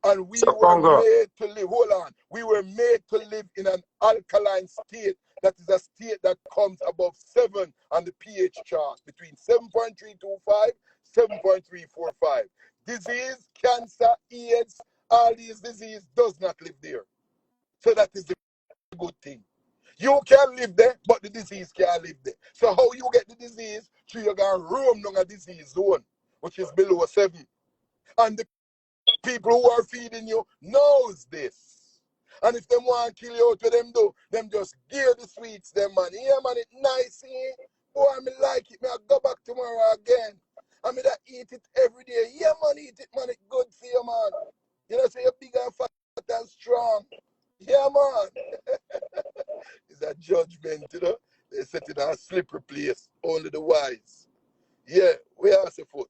And we were made to live, hold on, we were made to live in an alkaline state. That is a state that comes above 7 on the pH chart, between 7.325, 7.345. Disease, cancer, AIDS, all these diseases does not live there. So that is the good thing. You can live there, but the disease can't live there. So how you get the disease? So you're going to roam down a disease zone, which is below 7. And the people who are feeding you knows this. And if them want to kill you, what them do? Them just give the sweets them, man. Yeah, man, it nice, eh? Boy, I me like it. Me I go back tomorrow again. I mean, I eat it every day. Yeah, man, eat it, man. It's good for you, man. You know, say you're big and fat and strong. Yeah, man. It's a judgment. slippery place. Only the wise. Yeah, we ask a foot.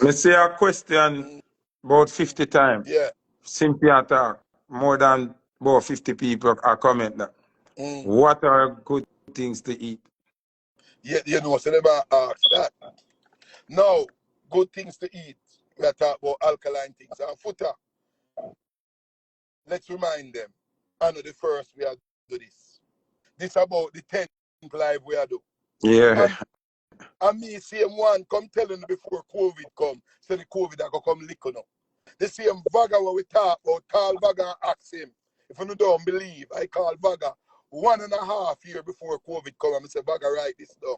Me say a question about 50 times. Yeah. Simply attack. More than about 50 people are comment that. Mm. What are good things to eat? Yeah, you know, so never ask that. Now, good things to eat. We are talking about alkaline things. And Foota, let's remind them. I know the first we are do this. This about the 10th live we are do. Yeah. And me same one come telling you before COVID come. Say the COVID that go come lick you now. The same Vaga when we talk about, call Vaga and ask him. If you don't believe, I call Vaga 1.5 years before COVID come and I say, Vaga, write this down.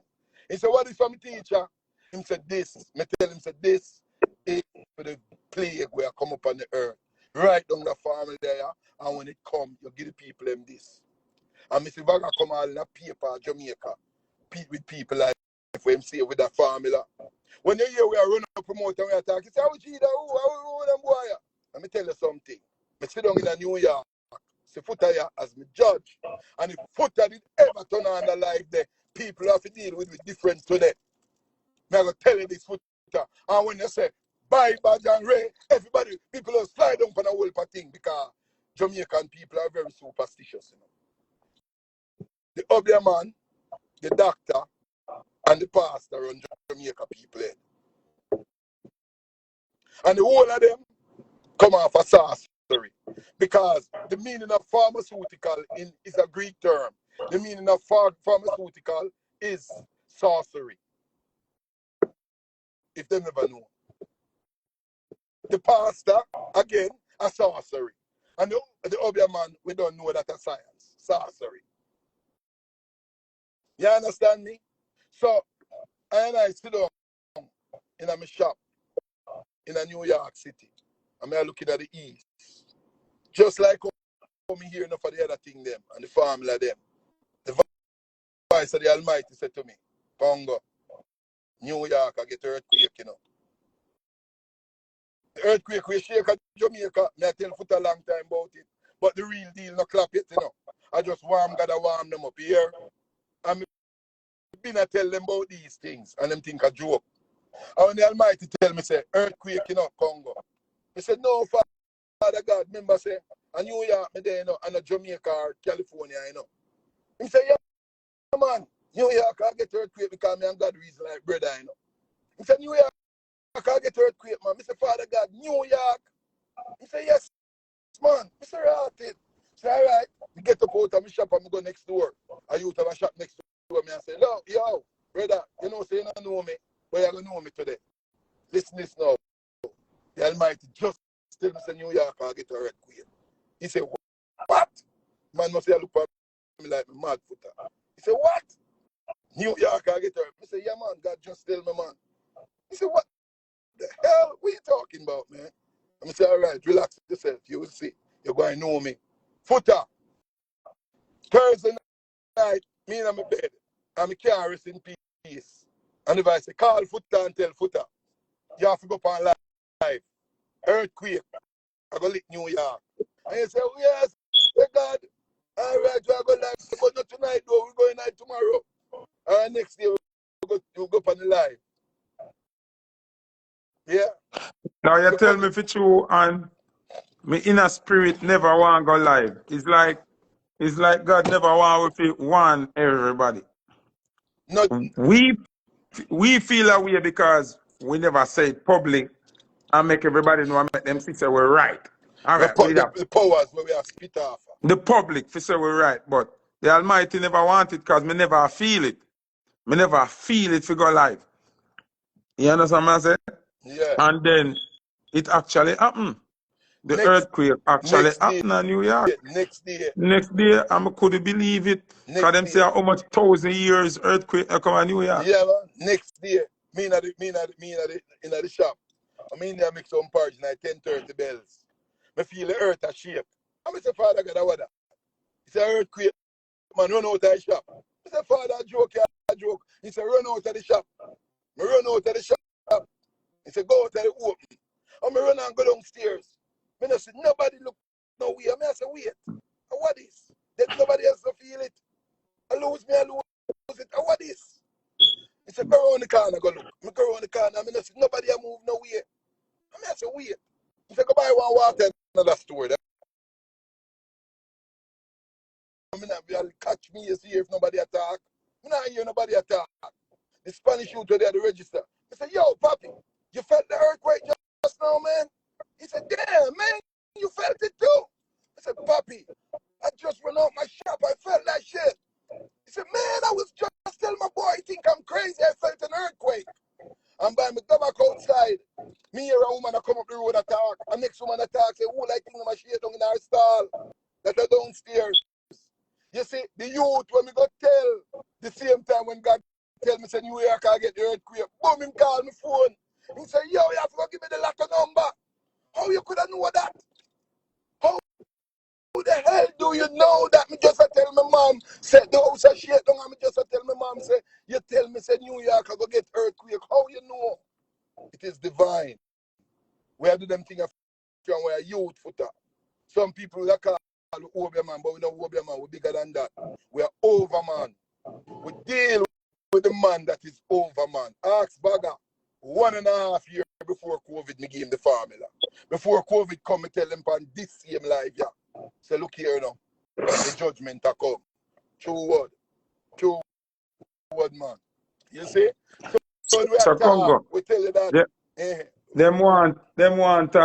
He said, what is from teacher? He said, this. Me tell him, said, this is for the plague where I come up on the earth. Write down the family there, and when it come, you give the people them this. And Mr. Vaga come all in a paper, Jamaica, with people like for him say with that formula. When you hear we are running a promoter and we are talking, say, how you that? Who them boy? Let me tell you something. I sit down in a New York, see Foota as my judge. And if Foota did ever turn on the life there, people have to deal with difference today. I'm going to tell you this, Foota. And when you say, bye, Badge and Ray, everybody, people will slide down on a whole thing because Jamaican people are very superstitious. You know. The ugly man, the doctor, and the pastor run Jamaica people head. And the whole of them come off a sorcery. Because the meaning of pharmaceutical is a Greek term. The meaning of pharmaceutical is sorcery. If they never know. The pastor, again, a sorcery. And the other man, we don't know that a science. Sorcery. You understand me? So, I sit down in my shop in a New York City. I'm looking at the east. Just like me here enough for the other thing them and the formula them. The voice of the Almighty said to me, Congo, New York, I get earthquake, you know. The earthquake we shake at Jamaica, me I tell Foota a long time about it. But the real deal no clap yet, you know. I just gotta warm them up here. And been I tell them about these things and them think a joke. And when the Almighty tell me say earthquake, you know, Congo. He said, no, Father God, remember say, a New York me there, you know, and a Jamaica or California, you know. He said, yeah, man, New York I get earthquake because me and God reason like brother, you know. He said, New York I get earthquake, man. Mr. Father God, New York. He said, yes, man. Mr. Rotted. Say, all right. We get up out of my shop and we go next door. I used to have a shop next door me and say, no, yo, brother, you know, say you don't know me, but you're going to know me today. Listen this now. The Almighty just tell me say New York I get a earthquake. He said, what? Man must say, I look at me like my mad Foota. He said, what? New York I get a earthquake. I said, yeah, man, God just tell me, man. He said, what the hell what you talking about, man? I'm say, all right, relax yourself. You will see. You're going to know me. Foota. Thursday night, me in my bed. And I can't rest in peace. And if I say, call Foota and tell Foota, you have to go up on live. Earthquake. I go lick New York. And you say, oh, yes, thank God. All right, we are going live. But not tonight, though. We're going live tomorrow. And next day, we'll go up on the live. Yeah. Now you The tell funny. me for true and me inner spirit never want go live. It's like God never want to warn everybody. Not, We feel that way because we never say it public and make everybody know and make them see say we're right. All right, we have the powers where we are spit off. the public for say we're right, but the Almighty never want it because me never feel it. Me never feel it for go live. You understand what I say? Yeah. And then it actually happened. The Next earthquake actually next day. happened in New York. Next day. Next day, I couldn't believe it. Because Next them say day. how much 1,000 years earthquake come in New York. Yeah, man. Next day. In the shop. I mean, I make some porridge and 10:30 bells. I feel the earth a shake. I say, Father God, what that? He said, earthquake, man, run out of the shop. I said, Father, joke, yeah, joke. He said, run out of the shop. I run out of the shop. He said, go out of the open. And I run and go downstairs. I said, nobody look no way. I said, wait. What is? That nobody else to feel it. I lose. it. Oh, what is? He said, go around the corner, go look. I go around the corner, I mean, I see nobody a move nowhere. I said, wait. He said, go buy one water, another store. I mean, you'll catch me, you see, if nobody attack. I not hear nobody attack. The Spanish youth were there at the register. I said, yo, Papi, you felt the earthquake just now, man? He said, damn, man, you felt it too? I said, Papi, I just went out my shop. I felt that shit. He said, man, I was just telling my boy, I think I'm crazy. I felt an earthquake. And by my back outside, me hear a woman come up the road attack. And next woman attack, say, oh, I think my shit down in our stall. That are downstairs. You see, the youth, when we go tell, the same time when God tell me, say, New York, I get the earthquake, boom, him call me phone. He say, yo, you have to go give me the locker number. How you could have know that? How the hell do you know that? Me just tell my mom, say, the house a shake down, and me just tell my mom, say, you tell me, say, New York, I go get earthquake. How you know? It is divine. We have to do them things from where youth Foota. Some people that call over man, but we don't over man, we're bigger than that. We are over man. We deal with the man that is over man. Ask Bagger 1.5 years before COVID, me give him the formula. Before COVID come, me tell them on this same life, yeah. Say, look here now. The judgment a come. True word. True word, man. You see? So when we So attack, Congo, we tell you that. them want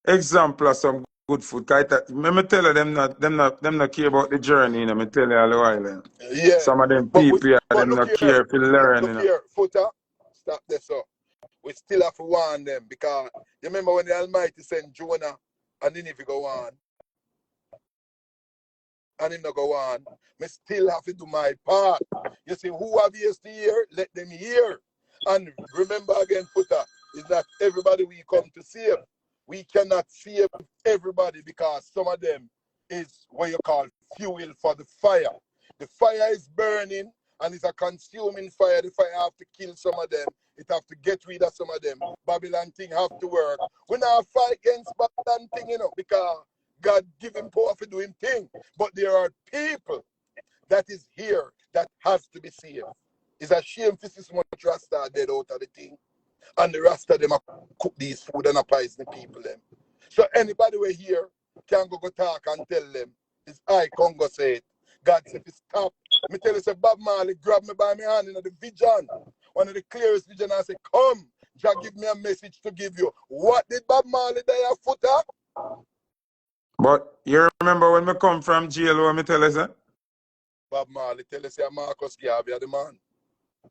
example of some good food. Me tell you, them not care about the journey, you know. Me tell you all the while, you know. Yeah. Some of them But people, them look not here. care to learn, Look you know. here, Foota. Stop this up. We still have to warn them because you remember when the Almighty sent Jonah and then if he go on and him not go on, me still have to do my part. You see, who have ears to hear, let them hear. And remember again, Foota, is not everybody we come to save. We cannot save everybody because some of them is what you call fuel for the fire. The fire is burning and it's a consuming fire. The fire have to kill some of them. It have to get rid of some of them. Babylon thing have to work. We not fight against Babylon thing, you know, because God give him power to do him thing. But there are people that is here that has to be saved. It's a shame to see so much Rasta dead out of the thing. And the Rasta them a cook these food and a poison the people them. So anybody we here can go talk and tell them, it's I Congo say it. God said to stop. Me tell you, say Bob Marley grabbed me by my hand in the vision. One of the clearest vision, I say, come, Jah give me a message to give you. What did Bob Marley die a Foota? But you remember when me come from jail, what me tell you, sir? Bob Marley tell us, say Marcus Garvey are the man.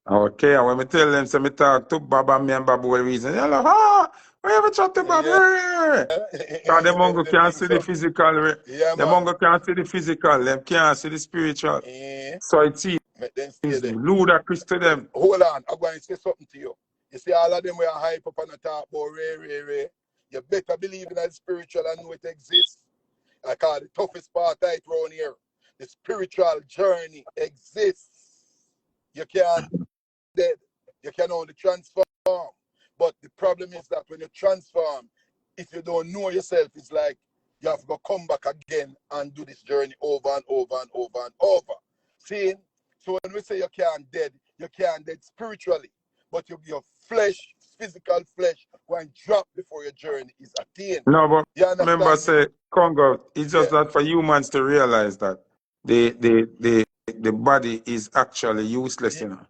Okay, and when me tell them, say me talk to Bob and me and Bob what reason, they're like, we ever chat to Bob? Yeah. Because them mongo Them can't things see the so. physical. Yeah, Them man. mongo can't see the physical. Them can't see the spiritual. Yeah. So it seems Make them stay there. ludicrous to them. Hold on, I'm going to say something to you. You see, all of them were hype up on the top about Ray. You better believe in that spiritual and know it exists. I call it the toughest part right around here. The spiritual journey exists. You can't dead. You can only transform. But the problem is that when you transform, if you don't know yourself, it's like you have to go come back again and do this journey over and over and over and over. See? So when we say you can't dead spiritually. But your flesh, physical flesh, going drop before your journey is attained. No, but You remember, understand me? say, Congo, it's just Yeah. that for humans to realize that the body is actually useless, you know.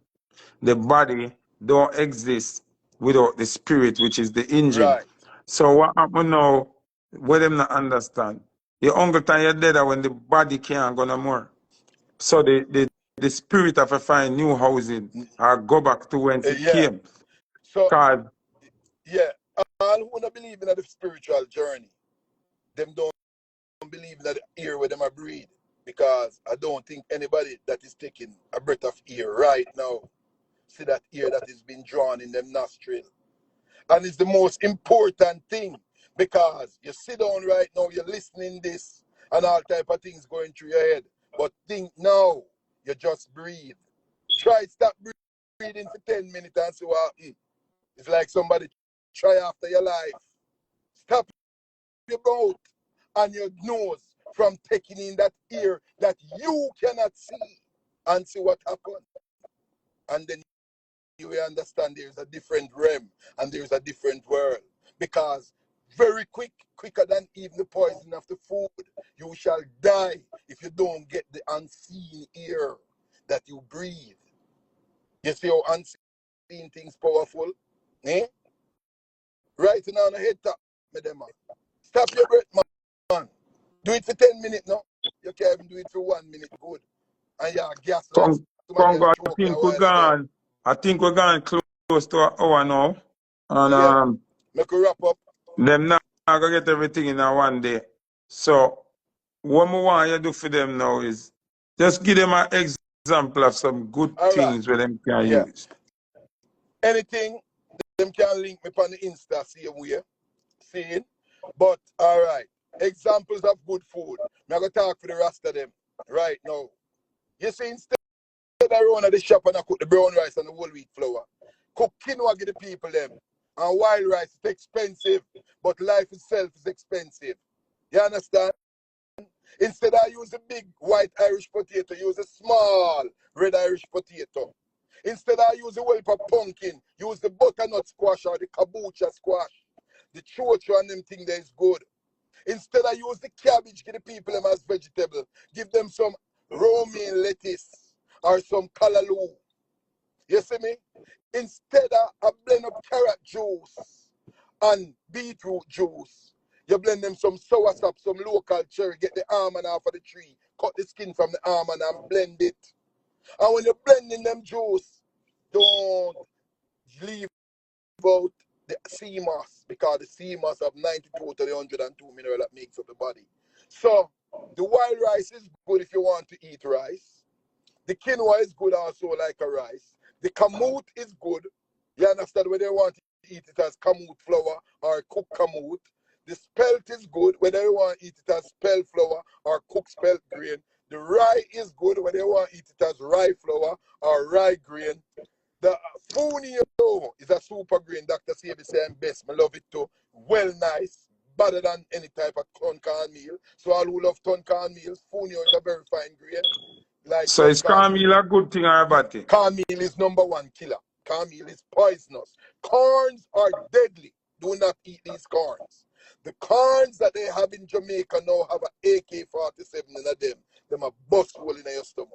The body don't exist without the spirit, which is the engine. Right. So what happen now, what them not understand, the only time you're dead when the body can't go no more. So the spirit have to find new housing or go back to whence it Yeah. came. So, Cause yeah. All who don't believe in the spiritual journey, them don't believe in the air where them are breathe. Because I don't think anybody that is taking a breath of air right now see that air that is being drawn in them nostril. And it's the most important thing because you sit down right now, you're listening this and all type of things going through your head. But think now, you just breathe. Try stop breathing for 10 minutes and see what happens. It's like somebody try after your life. Stop your mouth and your nose from taking in that air that you cannot see and see what happens. and then you will understand there's a different realm and there's a different world. Because very quicker than even the poison of the food, you shall die if you don't get the unseen air that you breathe. You see how unseen things powerful? Eh? Right now on the head top, me dem man. Stop your breath, man. Do it for 10 minutes now. You can't even do it for 1 minute good. And you're gas like somebody Congo, a I choke you a think we're while ago. gone. I think we're gone close to an hour now. And Yeah. Make a wrap up. them not gonna get everything in a one day. So what we want you to do for them now is just give them an example of some good All right. things where them can Yeah. use. Anything, them can link me on the Insta same way. See? But all right. Examples of good food. I'm gonna talk for the rest of them right now. You see, instead of run at the shop and I cook the brown rice and the whole wheat flour, cook quinoa give the people them. And wild rice is expensive, but life itself is expensive. You understand? Instead of use a big white Irish potato, use a small red Irish potato. Instead of use a whelp of pumpkin, use the butternut squash or the kabocha squash. The chocho and them thing that is good. Instead of use the cabbage, give the people them as vegetable. Give them some romaine lettuce or some callaloo. You see me? Instead of a blend of carrot juice and beetroot juice, you blend them some soursop, some local cherry, get the almond off of the tree, cut the skin from the almond and blend it. And when you're blending them juice, don't leave out the sea moss, because the sea moss have 92 to the 102 mineral that makes up the body. So the wild rice is good if you want to eat rice. The quinoa is good also like a rice. The kamut is good. You understand, whether you want to eat it as kamut flour or cooked kamut. The spelt is good, whether you want to eat it as spelt flour or cooked spelt grain. The rye is good, whether you want to eat it as rye flour or rye grain. The funio is a super grain. Dr. Sebi say I'm best. I love it too. Well nice. Better than any type of ton cornmeal. So all who love ton cornmeal, funio is a very fine grain. Like So ton is cornmeal. cornmeal a good thing or a bad thing? Cornmeal is number one killer. Cornmeal is poisonous. Corns are deadly. Do not eat these corns. The corns that they have in Jamaica now have an AK-47 in them. Them a bust hole in your stomach.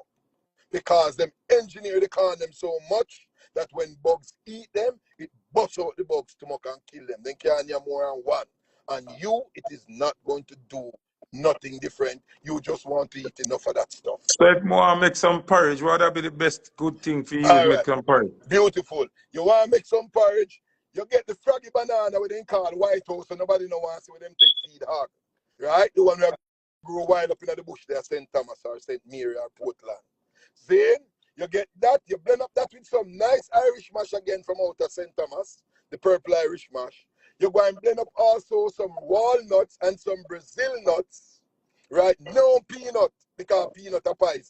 Because them engineer the corn them so much that when bugs eat them, it busts out the bug's stomach and kill them. Then can you more than one. And you, it is not going to do nothing different. You just want to eat enough of that stuff. So if more make some porridge, what would be the best good thing for you to All make right. some porridge? Beautiful. You want to make some porridge? You get the froggy banana with them called White House, so nobody no wants to see with them take feed hog. Right? The one that grow wild up in the bush there, St. Thomas or St. Mary or Portland. Then you get that, you blend up that with some nice Irish mash again from out of St. Thomas, the purple Irish mash. You go and blend up also some walnuts and some Brazil nuts. Right? No peanut, because peanut are poison.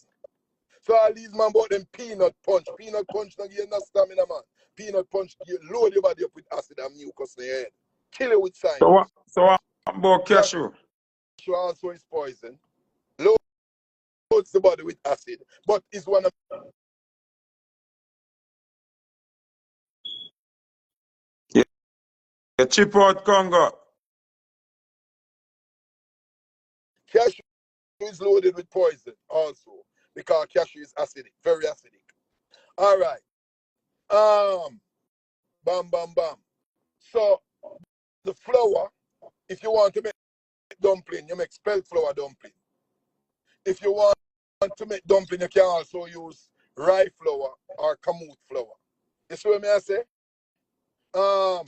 So all these man bought them peanut punch. Peanut punch don't give you no stamina, man. Peanut punch you load your body up with acid and mucus in your head. Kill you with sinus. So what about cashew? Cashew also is poison. Loads the body with acid. But it's one of Yeah, yeah, chip out Congo. cashew is loaded with poison also. Because cashew is acidic, very acidic. Alright. Bam bam bam. So the flour, if you want to make dumpling, you make spelt flour dumpling. If you want to make dumpling, you can also use rye flour or kamut flour. You see what I say? Um,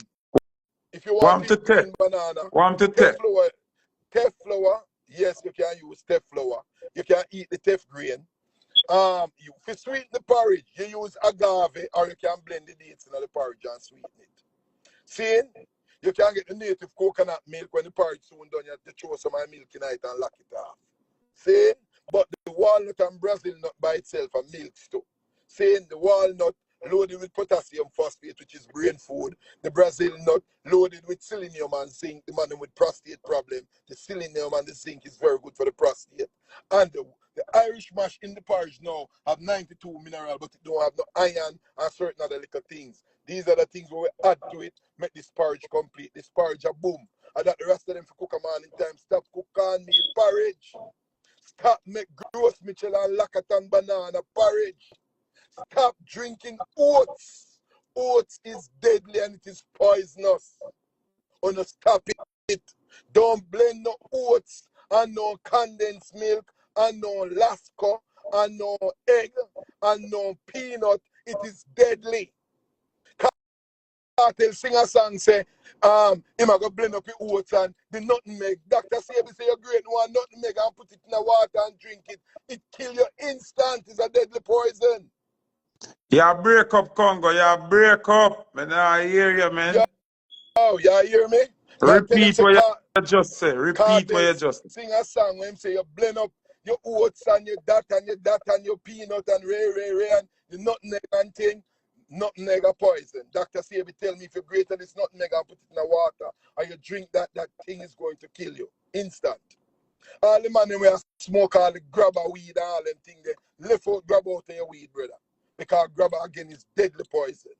if you want Want to to eat take? green banana, Want to teff take? flour, teff flour, yes, you can use teff flour. You can eat the teff grain. To sweeten the porridge, you use agave or you can blend the dates in the porridge and sweeten it. Seeing? You can get the native coconut milk when the porridge soon done, you have to throw some of the milk in it and lock it off. Saying, but the walnut and Brazil nut by itself are milk too. Saying the walnut loaded with potassium phosphate, which is brain food. The Brazil nut loaded with selenium and zinc. The man with prostate problem, the selenium and the zinc is very good for the prostate. And The Irish mash in the porridge now have 92 mineral, but it don't have no iron and certain other little things. These are the things where we add to it, make this porridge complete. This porridge a boom. And that the rest of them for cook a man in time. Stop cook cornmeal porridge. Stop make gross Mitchell and Lacatan banana porridge. Stop drinking oats. Oats is deadly and it is poisonous. Stop it. Don't blend no oats and no condensed milk and no lasco and no egg and no peanut. It is deadly. Cartel sing a song say, him a go blend up your oats and the nothing make. Doctor say you're great, no one nothing make and put it in the water and drink it. It kill you instant. It's a deadly poison. Yeah, break up, Congo. Yeah, break up. Man, I hear you, man. Oh, you hear me? Repeat what you just say. Repeat what you just say. Sing a song when him say you blend up your oats and your that and your that and your peanut and ray and the nutmeg and thing. Nutmeg a poison. Dr. Sabi tell me if you're greater this nutmeg and put it in the water and you drink that thing is going to kill you. Instant. All the man we smoke all the grabber weed and all them things there. Left out grab out of your weed, brother. Because grabber again is deadly poison.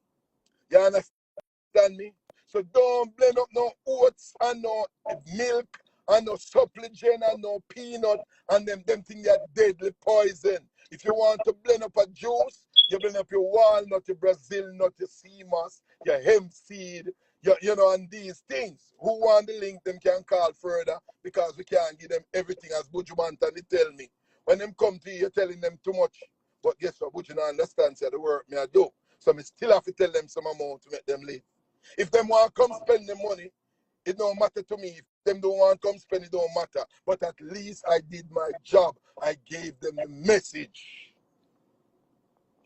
You understand me? So don't blend up no oats and no milk and no supplement and no peanut and them things that deadly poison. If you want to blend up a juice, you blend up your walnut, your Brazil nut, your sea moss, your hemp seed, you know, and these things. Who want the link, them can call further because we can't give them everything as Bujuman and they tell me. When them come to you, you're telling them too much. But guess what? Buju don't understand say the work me I do. So I still have to tell them some amount to make them live. If them want to come spend the money, it don't matter to me. If them don't want to come spend, it don't matter. But at least I did my job. I gave them the message.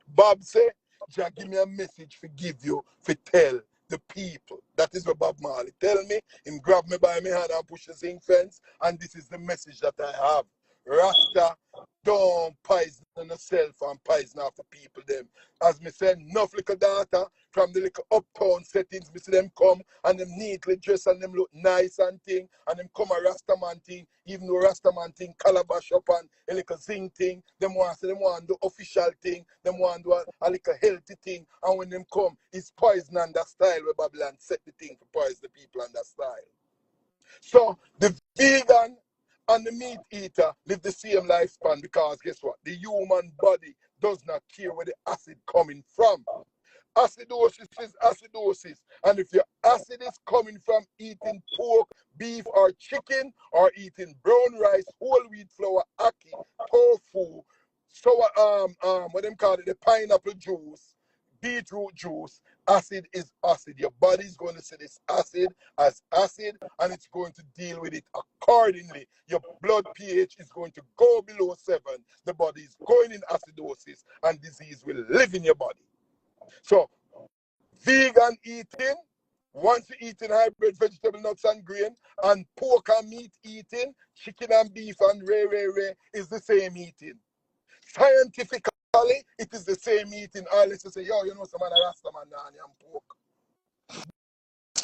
Bob say, Jah give me a message for give you, for tell the people. That is what Bob Marley tell me. Him grab me by my hand and push the zinc fence. And this is the message that I have. Rasta, don't poison yourself and poison off the people them. As me say, enough little data from the little uptown settings, me see them come and them neatly dress and them look nice and thing, and them come a Rastaman thing, even though Rastaman thing calabash up and a little zing thing, them want to do official thing, them want to do a little healthy thing, and when them come, it's poison and that style where Babylon set the thing for poison the people and that style. So the vegan and the meat eater live the same lifespan because guess what? The human body does not care where the acid coming from. Acidosis is acidosis. And if your acid is coming from eating pork, beef, or chicken, or eating brown rice, whole wheat flour, ackee, tofu, sour, what them call it, the pineapple juice, beetroot juice, acid is acid. Your body is going to see this acid as acid and it's going to deal with it accordingly. Your blood pH is going to go below 7. The body is going in acidosis and disease will live in your body. So, vegan eating, once you're eating hybrid vegetable, nuts and grain, and pork and meat eating, chicken and beef and ray is the same eating. Scientifically, it is the same eating. Unless you say, yo, you know some man a Rasta man and pork.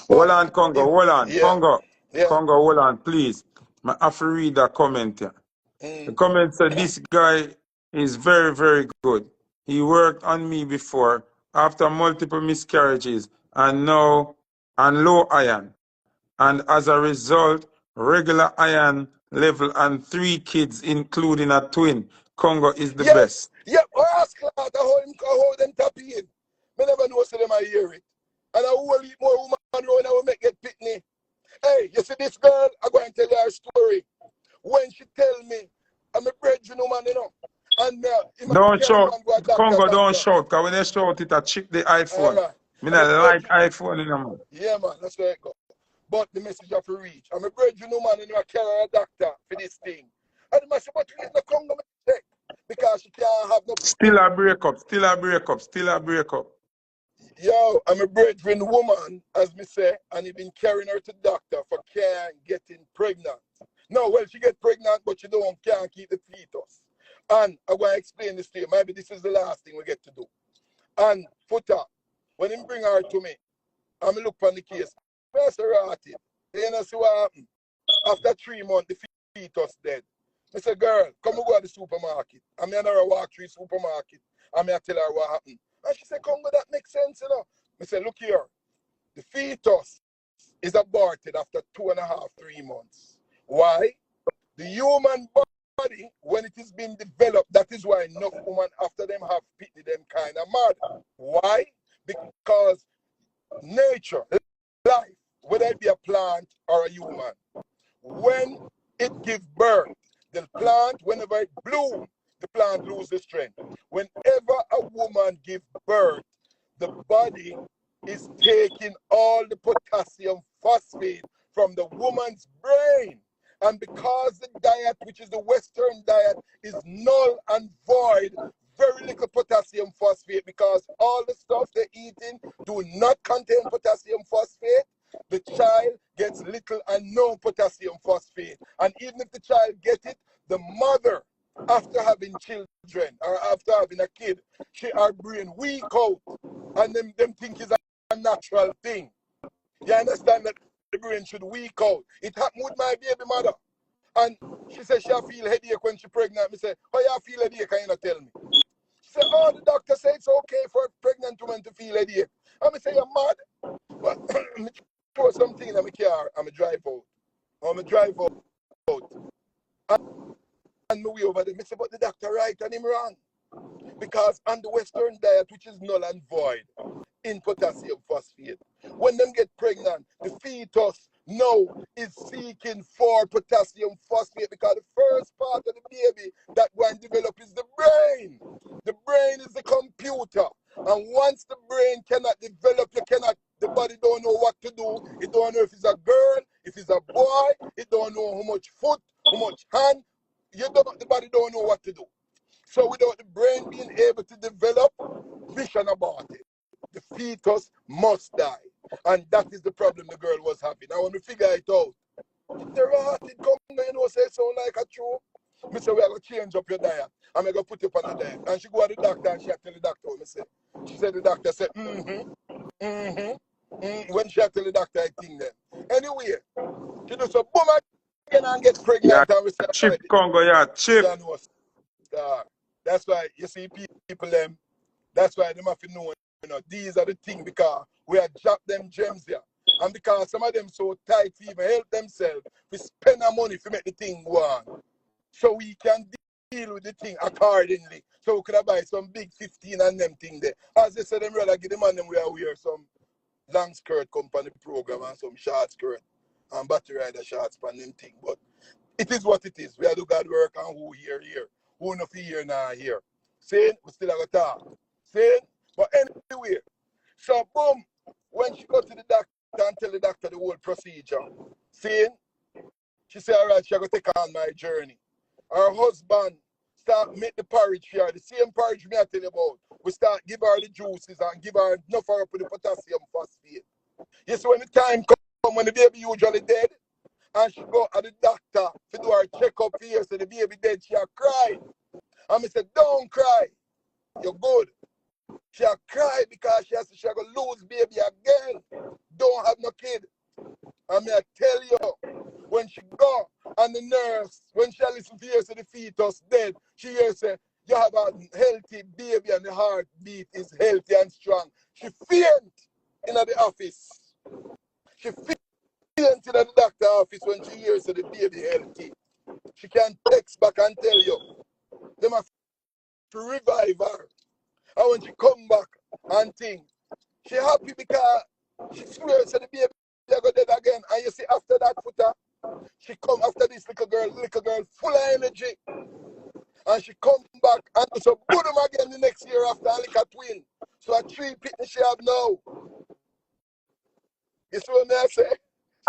Hold on, Congo, hold on. Yeah. Congo, Yeah. Congo, hold on, please. I have to read that comment here. The comment said, this guy is very, very good. He worked on me before, after multiple miscarriages, and now on low iron. And as a result, regular iron level and 3 kids, including a twin. Congo is the best. Yep, I ask that, how them tap in. I never know so them I hear it. And I will eat more woman around, I will make it pitney. Hey, you see this girl, I'm going to tell you her story. When she tell me, I'm a brethren woman, you know. And don't shout, Congo, don't shout, because when they shout it, I chip the iPhone. Right. I don't like iPhone anymore. Yeah, man, that's where it go. But the message have to reach. I'm a brethren woman, and I carry a doctor for this thing. And I say, but we need the Congo check. Because she can't have no... Still a breakup, still a breakup, still a breakup. Yo, I'm a brethren woman, as me say, and he been carrying her to doctor for can't getting pregnant. No, well, she get pregnant, but she can't keep the fetus. And I'm going to explain this to you. Maybe this is the last thing we get to do. And Foota, when he bring her to me, I'm look on the case. First, rotted. You know, see what happened? After 3 months, the fetus dead. I say, girl, come we go to the supermarket. I mean, I walk through the supermarket. I mean, I tell her what happened. And she said, come go, that makes sense, you know. I say, look here. The fetus is aborted after 2.5, 3 months. Why? The human body, when it is being developed, that is why enough women after them have pity them kind of mad. Why? Because nature, life, whether it be a plant or a human, when it gives birth, the plant, whenever it blooms, the plant loses strength. Whenever a woman gives birth, the body is taking all the potassium phosphate from the woman's brain. And because the diet, which is the Western diet, is null and void, very little potassium phosphate, because all the stuff they're eating do not contain potassium phosphate, the child gets little and no potassium phosphate. And even if the child gets it, the mother, after having children or after having a kid, her brain weak out. And them think it's a natural thing. You understand that the brain should weak out. It happened with my baby mother. And she said she feel headache when she pregnant. I said, how you feel headache? Can you not tell me? She said, oh, the doctor said it's okay for a pregnant woman to feel headache. I say, you're mad? But I throw something in my car. I'm a drive out. I'm a drive out. And me way over there. I say, but the doctor right and him wrong. Because on the Western diet, which is null and void in potassium phosphate, when them get pregnant, the fetus now is seeking for potassium phosphate, because the first part of the baby that going to develop is the brain. The brain is the computer. And once the brain cannot develop, the body don't know what to do. It don't know if it's a girl, if it's a boy, it don't know how much foot, how much hand. The body don't know what to do. So without the brain being able to develop, mission about it. The fetus must die. And that is the problem the girl was having. I want to figure it out. If the hearted come, you know, say sound like a true. I say, we are going to change up your diet. I'm going to put you on a diet. And she go to the doctor and she tell the doctor what I say. She said the doctor said, when she tell the doctor, I think then. Anyway, she do so boom again and gets pregnant. Yeah, And we say, chip Congo, yeah, chip. That's why you see people them. That's why they have to know, you know, these are the things, because we have dropped them gems here. And because some of them so tight to even help themselves, we spend our money to make the thing go on. So we can deal with the thing accordingly. So we could have buy some big 15 and them thing there. As they said, them rather give the man them wear some long skirt company program and some short skirt and battery rider shorts and them thing. But it is what it is. We have to God work on who here. Who not here now here. Saying we still have a talk. Saying, but anyway. So boom, when she go to the doctor and tell the doctor the whole procedure, saying, she said, all right, she going to take on my journey. Her husband start make the porridge for her, the same porridge me I tell you about. We start give her the juices and give her enough of the potassium phosphate. You see, when the time come, when the baby usually dead, and she go to the doctor to do her checkup here, so the baby dead, she a cry. And I said, don't cry. You're good. She a cry because she going to lose baby again. Don't have no kid. And I tell you, when she go and the nurse, when she listen to hear say the fetus dead, she hears say, you have a healthy baby and the heartbeat is healthy and strong. She faint in the office. She faint in the doctor office when she hears that the baby healthy. She can text back and tell you. They must revive her. And when she come back and think, she happy because she swears that the baby go dead again. And you see after that Foota, she come after this little girl full of energy. And she come back and so put them again the next year after a little twin. So a 3 pitney she have now. You see what I say?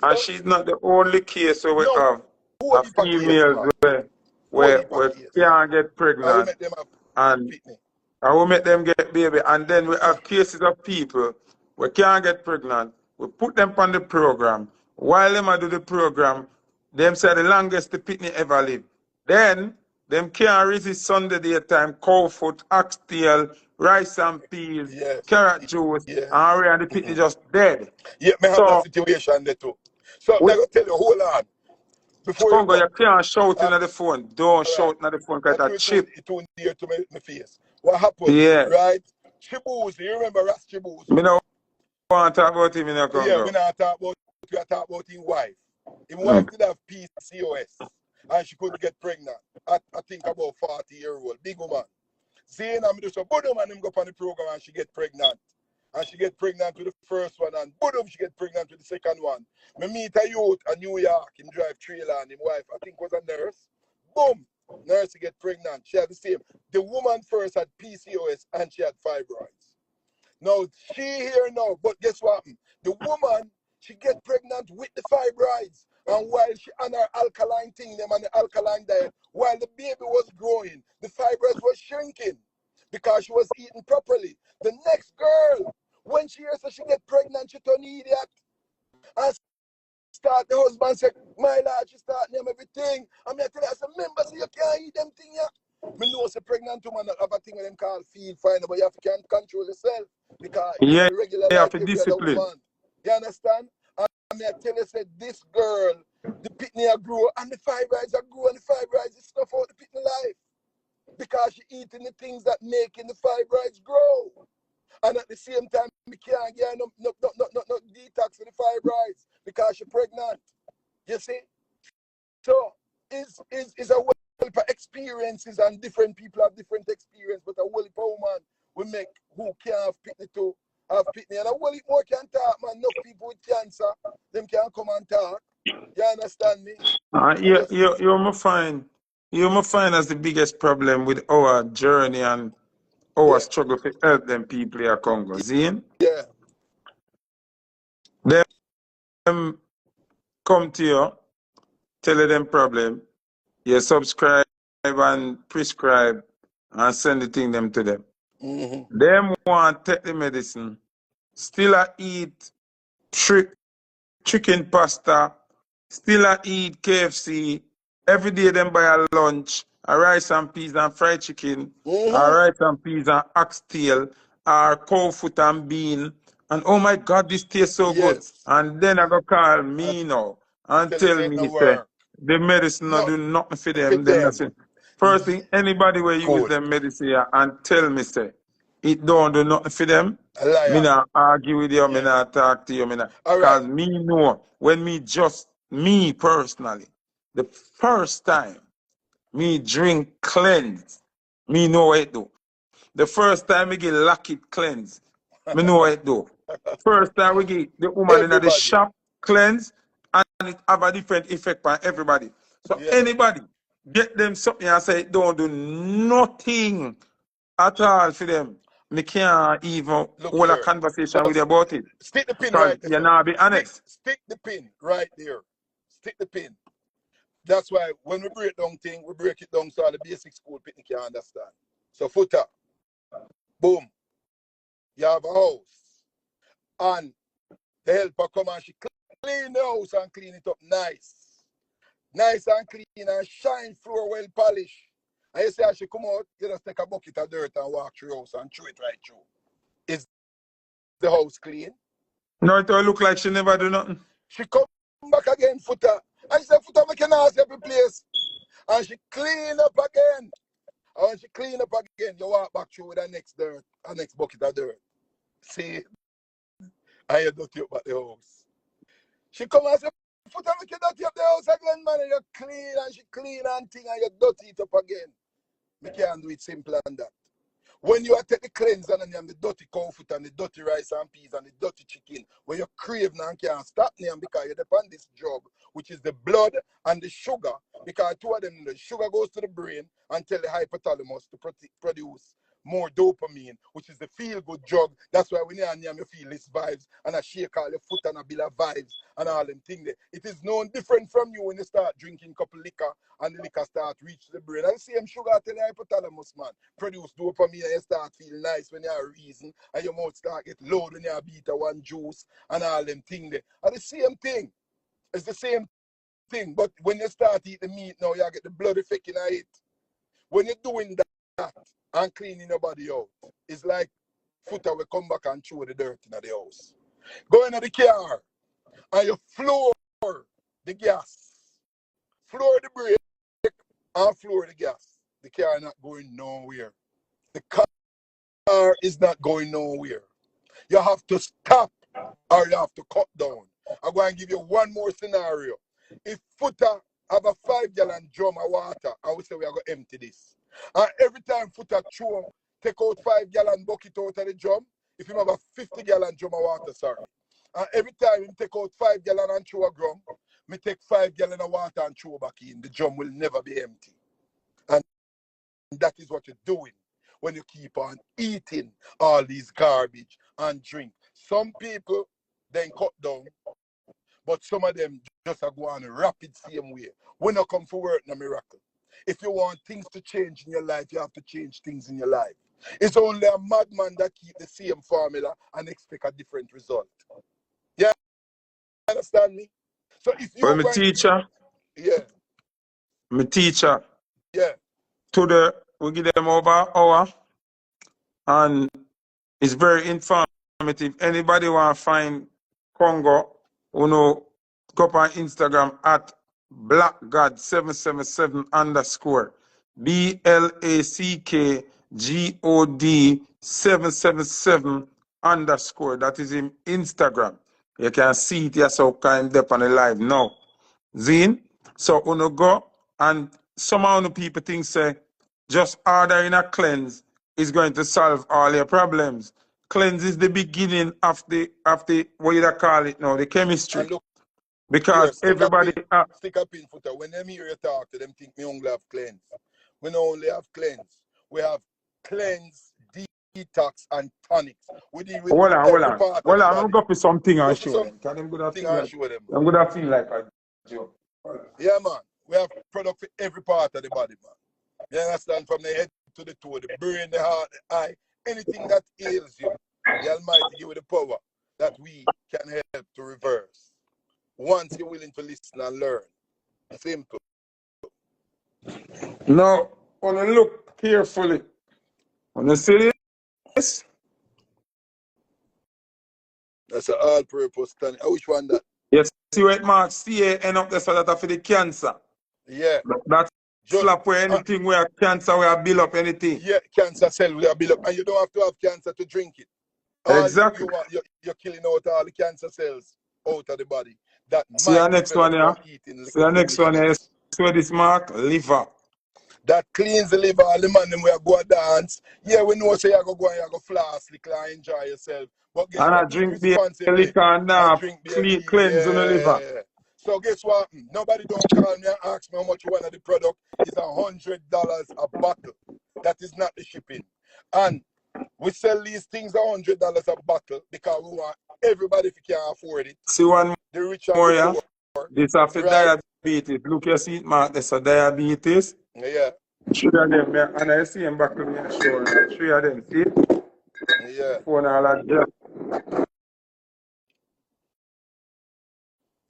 And So, she's not the only case where we no, have whole heap of case, females man. Whole where heap of case. can't get I will pregnant. make them have And pitney. I will make them get baby. And then we have cases of people we can't get pregnant. We put them on the program. While them do the program, them say the longest the pitney ever live. Then them can't resist Sunday daytime, cow foot, oxtail, rice and peas, Yes. carrot juice, Yes. and the pitney just dead. Yeah, may have that So situation there too. So I'm we, going to tell you, hold on. Before you Congo, go. you can't shout in the phone. Don't All right. shout in the phone because I do it's a chip. it too near to my face. What happened, Yeah. right? Chibuzi, you remember Ras Chibuzi? Me don't want to talk about him in the Yeah, Congo. we not talk about, we are talking about his wife. His wife Mm. did have PCOS and she couldn't get pregnant. I think about 40-year-old, big woman. Saying I'm just a boom and him go on the program and she get pregnant. And she get pregnant with the first one and boom, she get pregnant with the second one. Me meet a youth in New York, him drive trailer and his wife, I think was a nurse. Boom, nurse get pregnant. She had the same. The woman first had PCOS and she had fibroids. Now, she here now, but guess what happened? The woman, she get pregnant with the fibroids. And while she on her alkaline thing, them on the alkaline diet, while the baby was growing, the fibroids was shrinking because she was eating properly. The next girl, when she hears that she get pregnant, she turn idiot. And start, the husband said, my lord, she start name everything. I'm here to tell her, I said, remember, so you can't eat them thing, yeah. Me know it's a pregnant woman have a thing with them called feed fine, but you have to can't control yourself because you're Yeah, regular you have like to every other discipline. woman. You understand? And I tell you, said this girl, the pitney a grow and the fibroids are grow and the fibroids is stuff out the pitney life because she eating the things that making the fibroids grow. And at the same time, we can't get no detox for the fibroids because she's pregnant. You see? So is a well for experiences and different people have different experience, but a well for woman we make who can't have pitney to have pitney. And a well more can talk, man. Enough people with cancer, them can come and talk. You understand me? And You, you may find as the biggest problem with our journey and our yeah, struggle to help them people here Congo. Zine, yeah. them come to you, tell you them problem, you subscribe and prescribe and send the thing them to them. Mm-hmm. Them want take the medicine, still I eat chicken pasta, still I eat KFC. Every day them buy a lunch, a rice and peas and fried chicken, a Mm-hmm. rice and peas and oxtail, or cow foot and bean. And oh my God, this tastes so good. Yes. And then I go call I me now and tell you tell say it no me, say, work. the medicine not No, do nothing for for them. Them not them. say. First thing, anybody will use Good. them medicine here and tell me, say, it don't do nothing for them. A Me liar. not argue with you, me Yeah. not talk to you, me not. All right. Cause me know when me personally, the first time me drink cleanse, me know what it do. The first time we get lock it cleanse, me know what it do. First time we get the woman in the Everybody. shop cleanse and it have a different effect on everybody. So Yeah. anybody get them something and say it don't do nothing at all for them. Me can't even Look hold a here. conversation with But you about it. stick the pin Because right you're there. not be honest. Stick the pin right there. Stick the pin. That's why when we break down thing, we break it down so the basic school people can understand. So Foota, boom, you have a house. And the helper come and she clean the house and clean it up nice. Nice and clean and shine floor well polished. And you say as she come out, you just take a bucket of dirt and walk through the house and throw it right through. Is the house clean? No, it will look like she never do nothing. She come back again, Foota. And she said, Foota, make a nice every place. And she clean up again. And when she clean up again, you walk back through with the next dirt, the next bucket of dirt. See? And you dirty up at the house. She come and say, Foota, make you dirty up the house again, man. And you clean and she clean and thing and you dirty it up again. We can't do it simple than that. When you take the cleanser and you have the dirty cow foot and the dirty rice and peas and the dirty chicken, when you crave now and can't stop them because you depend on this drug, which is the blood and the sugar, because two of them, the sugar goes to the brain and tell the hypothalamus to produce more dopamine, which is the feel-good drug. That's why when you're on you feel these vibes and I shake all your foot and a bill of vibes and all them things there. It is no different from you when you start drinking a couple liquor and the liquor start reach the brain. And the same sugar tell the hypothalamus, man, produce dopamine and you start feeling nice when you're reason and your mouth start get loud when you beat a one juice and all them things there. And the same thing. It's the same thing. But when you start eating the meat now, you get the blood effect in it. When you're doing that and cleaning your body out, it's like Foota will come back and throw the dirt in the house. Go into the car and you floor the gas. floor the brake and floor the gas. The car not going nowhere. The car is not going nowhere. You have to stop or you have to cut down. I'm going to give you one more scenario. If Foota have a 5-gallon drum of water, I would say we are going to empty this. And every time Foota take out 5-gallon bucket out of the drum, if you have a 50-gallon drum of water, sorry. And every time you take out 5 gallon and throw a drum, me take 5 gallon of water and throw back in. The drum will never be empty. And that is what you're doing when you keep on eating all these garbage and drink. Some people then cut down, but some of them just are going rapid same way. When you come for work, no miracle. If you want things to change in your life, you have to change things in your life. It's only a madman that keep the same formula and expect a different result. Yeah, understand me? So if you Well, my going teacher, yeah. today we give them over an hour, and it's very informative. Anybody want to find Congo, you know, go up on Instagram at BlackGod777 _ BlackGod 777 _ That is in Instagram. You can see it yourself kind of on the live now. Zine. So uno go and somehow the people think say just ordering a cleanse is going to solve all your problems. Cleanse is the beginning of the what you call it now, the chemistry. And look here, Because everybody stick up in Foota. When them hear you talk to them, think me only have cleanse. We don't only have cleanse. We have cleanse, detox, and tonics. We deal with every part of the body. I'm going for something and Go for show them. Because them good at something feel and like, show them. I'm good at feel like a joke. Yeah, man. We have product for every part of the body, man. You understand? From the head to the toe, the brain, the heart, the eye, anything that ails you, the Almighty give you the power that we can help to reverse. Once you're willing to listen and learn. Simple. Now, when you look carefully, when you see this, That's an all-purpose tonic. I wish one that. you see where it marks CA end up there so that for the cancer. Yeah. That Just, slap where anything where cancer where build up anything. yeah, cancer cell will build up. And you don't have to have cancer to drink it. All Exactly. you want, you're killing out all the cancer cells out of the body that See might your next develop one, yeah? from eating See your next one, yeah? liquids. See where this mark? Liver. That cleans the liver, all the man them where go dance. Yeah, we know say you go and you go flask, liquor, and enjoy yourself. But guess And I what? Eat drink beer, responsibly liquor, and and drink beer with ease. cleanse on the liver. Yeah. So guess what? Nobody don't call me and ask me how much you want of the product. It's $100 a bottle. That is not the shipping. And we sell these things $100 a bottle because we want everybody if you can afford it. See one The rich and more, the yeah? poor. This after Right? diabetes. Look, you see it, mark. There's a diabetes. Yeah. Three of them, yeah. And I see them back to me and show you. Three of them, see? Yeah. Phone all that, yeah.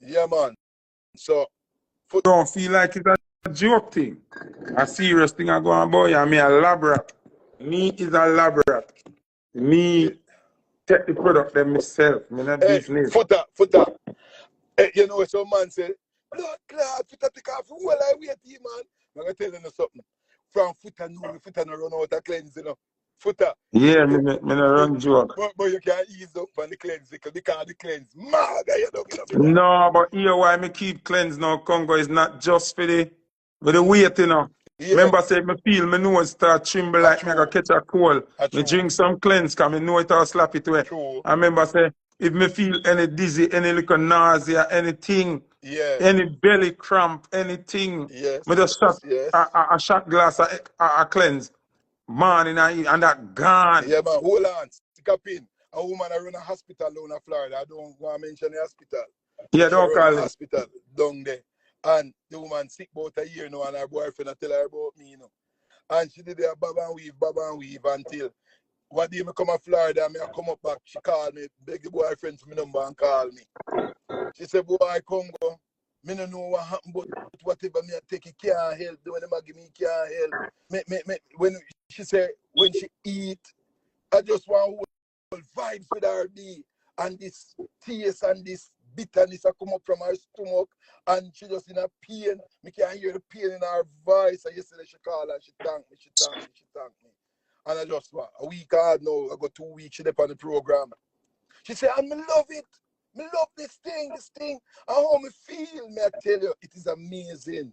Yeah, man. So, Don't feel like it's a joke thing. A serious thing I go on about you. I mean, a lab rat. Me is a lab rat. Me take the product them myself. Me not hey, business. Foota. Hey, you know what some man say? Blood clot, Foota take off. Who will I wait here, man? I'm going to tell you something. From Foota, no, Foota no run out of cleanse, you know. Foota. Yeah, me not run joke. But you can't ease up on the cleanse because the cleanse, mad, you don't get up. No, but here why me keep cleanse now, Congo is not just for the weight, you know. Yeah. Remember say me feel me nose start tremble like me I go catch a cold. Me drink some cleanse cause me know it all slap it away. I remember say if me feel any dizzy, any little nausea, anything, any belly cramp, anything, me just shot a shot glass of a cleanse. Morning and that gone. Yeah, man, hold on. Stick up in. A woman I run a hospital down in Florida. I don't want to mention the hospital. Yeah, don't call it. Hospital down there. And the woman sick about a year now, and her boyfriend tell her about me, you know. And she did a bob and weave until one day I come to Florida and I come up back. She called me, beg the boyfriend for my number and call me. She said, boy, Congo, me don't know what happened, but whatever me I take, it can't help. The one them give me can't help. When she said, when she eat, I just want whole vibes with her be and this taste and this bitterness that come up from her stomach, and she just in a pain. Me can hear the pain in her voice. And yesterday she called and she thanked me, she thanked me. And I just, a week hard now, I got 2 weeks, she did on the program. She said, and me love it. Me love this thing. And how me feel, me I tell you, it is amazing.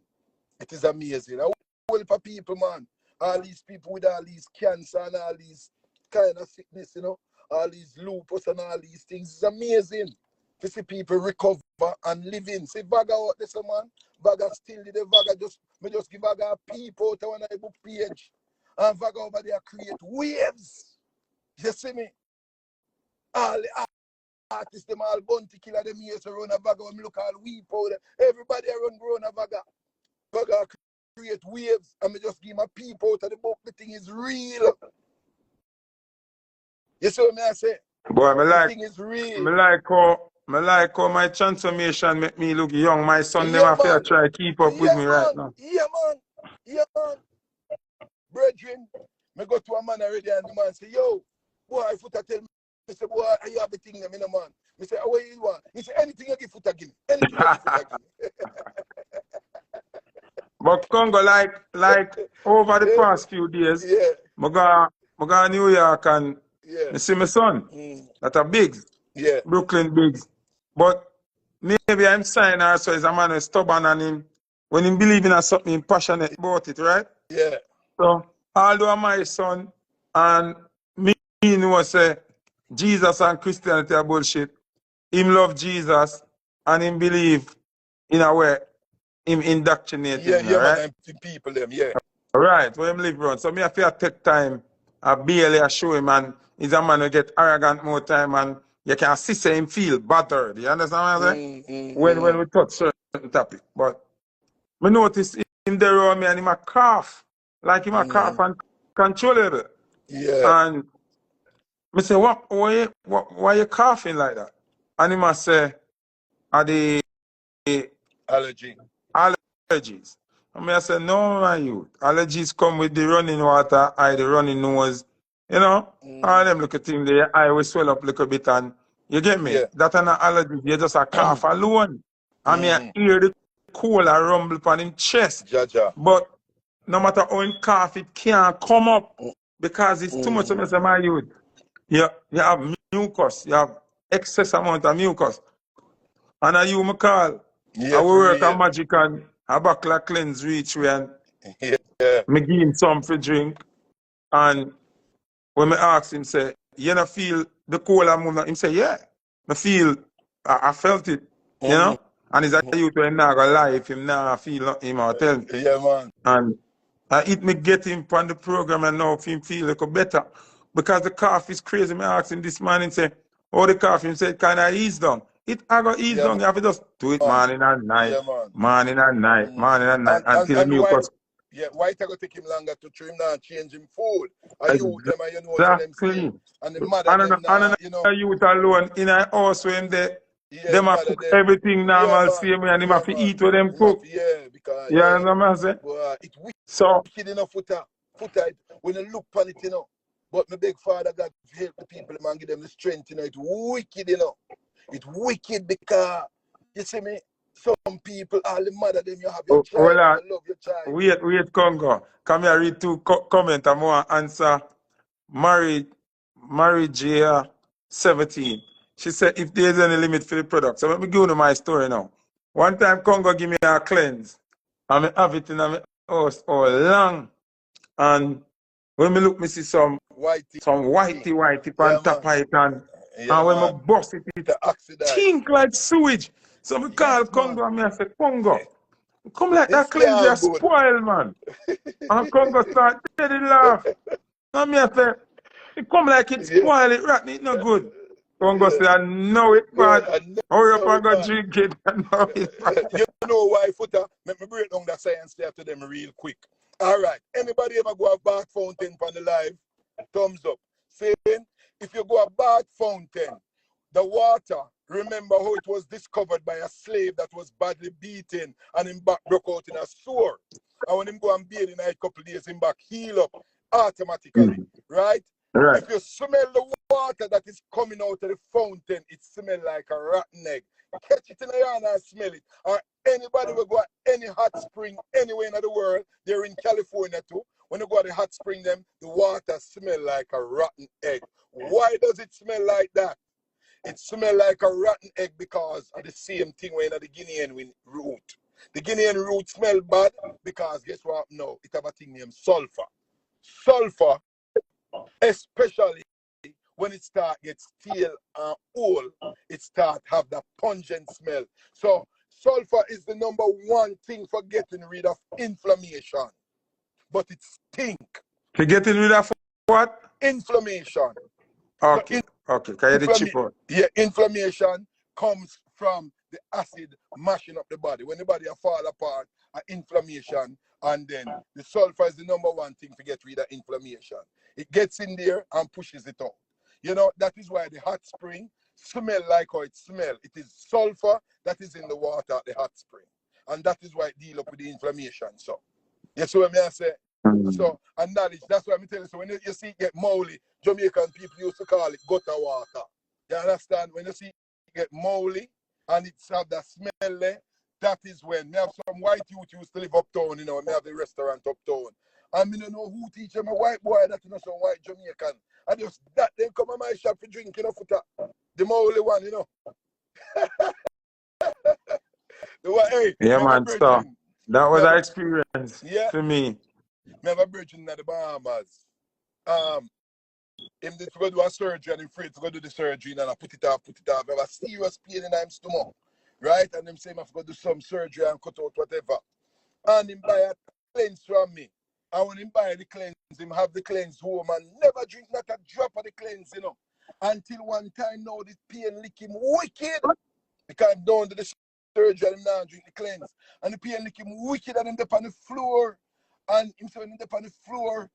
It is amazing. I will for people, man. All these people with all these cancer and all these kind of sickness, you know, all these lupus and all these things. It's amazing to see people recover and living. See, Vaga out there, man. Vaga still did the Vaga just give Vaga a peep out on a book page. And Vaga over there create waves. You see me? All the artists, them all bounty killer, them here to run a Vaga. When me look all weep out there. Everybody run a Vaga. Vaga create waves, and me just give my people out of the book. The thing is real. You see what I say? Boy, The thing is real. me like how my transformation make me look young. My son Yeah, them have to man. try to keep up with me right now. Yeah, man. Brethren, me go to a man already and the man say, yo, boy, Foota tell me. I say, boy, you have the thing them in a man. Me say, what you want? He say, anything you give Foota, give me. Anything you give Foota, give me. But Congo, like over the past few days, I go New York and I see my son that are Biggs, Brooklyn Biggs. But maybe I'm saying also is a man who's stubborn and him, when he believe in something, passionate about it, right? Yeah. So, although my son and me know say Jesus and Christianity are bullshit, him love Jesus and him believe in a way him indoctrinating, Yeah, right? man, I'm people them, yeah. Right, where him live run. So me have to take time, I barely show him, and he's a man who get arrogant more time, and you can see say him feel bothered. You understand what I'm saying? When we touch certain topic. But me notice him there around me and him a cough. Like him a cough uncontrollable. Yeah. And me say, why you coughing like that? And him a say, are the Allergy. allergies. I say, no, my youth. Allergies come with the running water, the running nose. You know? All them little things, the eye will swell up a little bit and you get me? Yeah. That an allergy. You just a cough alone. I mean, I hear the cold a rumble upon him chest. Jaja. But no matter how him cough, it can't come up because it's too much. So I say, my youth. You have mucus. You have excess amount of mucus. And I you me call. Yeah, I will for work on real. magic and a bottle of cleanse reach way and Yeah. me give him some for drink. And when me ask him, say, you don't feel the cold and movement? Him say, yeah. Me feel, I felt it, you know? And he's a youth who not gonna lie if him not feel nothing, or tell me. Yeah, man. And it me get him on the program and now if him feel like better. Because the cough is crazy. Me ask him this morning, say, oh, the cough, him say, can I ease down? I go ease down, you have to just do it morning and night. Yeah, man. Morning and night until the And mucus. white I go take him longer to trim now and change him food. I you them and you know what them say. And the mother them now, you know. Youth alone in a house when them have cook them. everything normal same way and them have to eat what them cook. Because You know what I'm saying? It's So wicked enough Foota when you look upon it, you know. But my big father God help the people and give them the strength, you know. It's wicked, you know. It's wicked because you see me, some people, all the mother them you have your child, you love your child. wait, Congo. Come here, read two comment and more answer. Mary J 17. She said if there's any limit for the product. So let me give you my story now. One time Congo give me a cleanse. And I have it in my house all long. And when me look, me see some whitey on top of it and when I bust it, it stink like sewage. So me call Congo and me I say, Congo, come like that cleanse you spoil, man. And Congo start steady laugh. And me I say, it come like it spoil it, rotten, it no good. Congo say, I know it bad. Hurry up and go drink it. I know it bad. You know why, Foota? Let me break down the science there to them real quick. All right. Anybody ever go a bath fountain from the live? Thumbs up. Saying, if you go a bath fountain, the water, remember how it was discovered by a slave that was badly beaten and him back broke out in a sore. And when him go and bathe in a couple of days, him back heal up automatically. Right? Right. If you smell the water that is coming out of the fountain, it smells like a rotten egg. Catch it in the yarn and smell it. Or anybody will go at any hot spring anywhere in the world, they're in California too. When you go to the hot spring, them the water smell like a rotten egg. Why does it smell like that? It smells like a rotten egg because of the same thing when the Guinean root. The Guinean root smell bad because guess what? No, it have a thing named sulfur. Sulfur, especially when it start get stale and old, it start have that pungent smell. So sulfur is the number one thing for getting rid of inflammation. But it stink. To getting rid of what? Inflammation. Okay. Okay. Can you the chip out? Yeah, inflammation comes from the acid mashing up the body. When the body fall apart, inflammation, and then the sulfur is the number one thing to get rid of inflammation. It gets in there and pushes it out. You know, that is why the hot spring smell like how it smell. It is sulfur that is in the water at the hot spring. And that is why it deal up with the inflammation. So, you see what I say? So, and knowledge, that's what I'm telling you. So when you see it get moly, Jamaican people used to call it gutter water. You understand? When you see it get moly and it's have that smell there, that is when me have some white youth used to live uptown, you know, me have the restaurant uptown. And me don't know who teach them a white boy that you know some white Jamaican. And just that they come to my shop for drinking, you know, Foota. The moly one, you know. The one, hey, yeah, man, so that was an experience for me. Me have a bridge in the Bahamas. Him did to go do a surgery and him afraid to go do the surgery and I put it off. I have a serious pain in his stomach. Right? And him say I have to go do some surgery and cut out whatever. And him buy a cleanse from me. And when him buy the cleanse, him have the cleanse home and never drink not a drop of the cleanse, you know. Until one time now this pain lick him wicked. Because I'm down to the surgery and him now drink the cleanse. And the pain lick him wicked and him up on the floor. And him say when him up on the floor,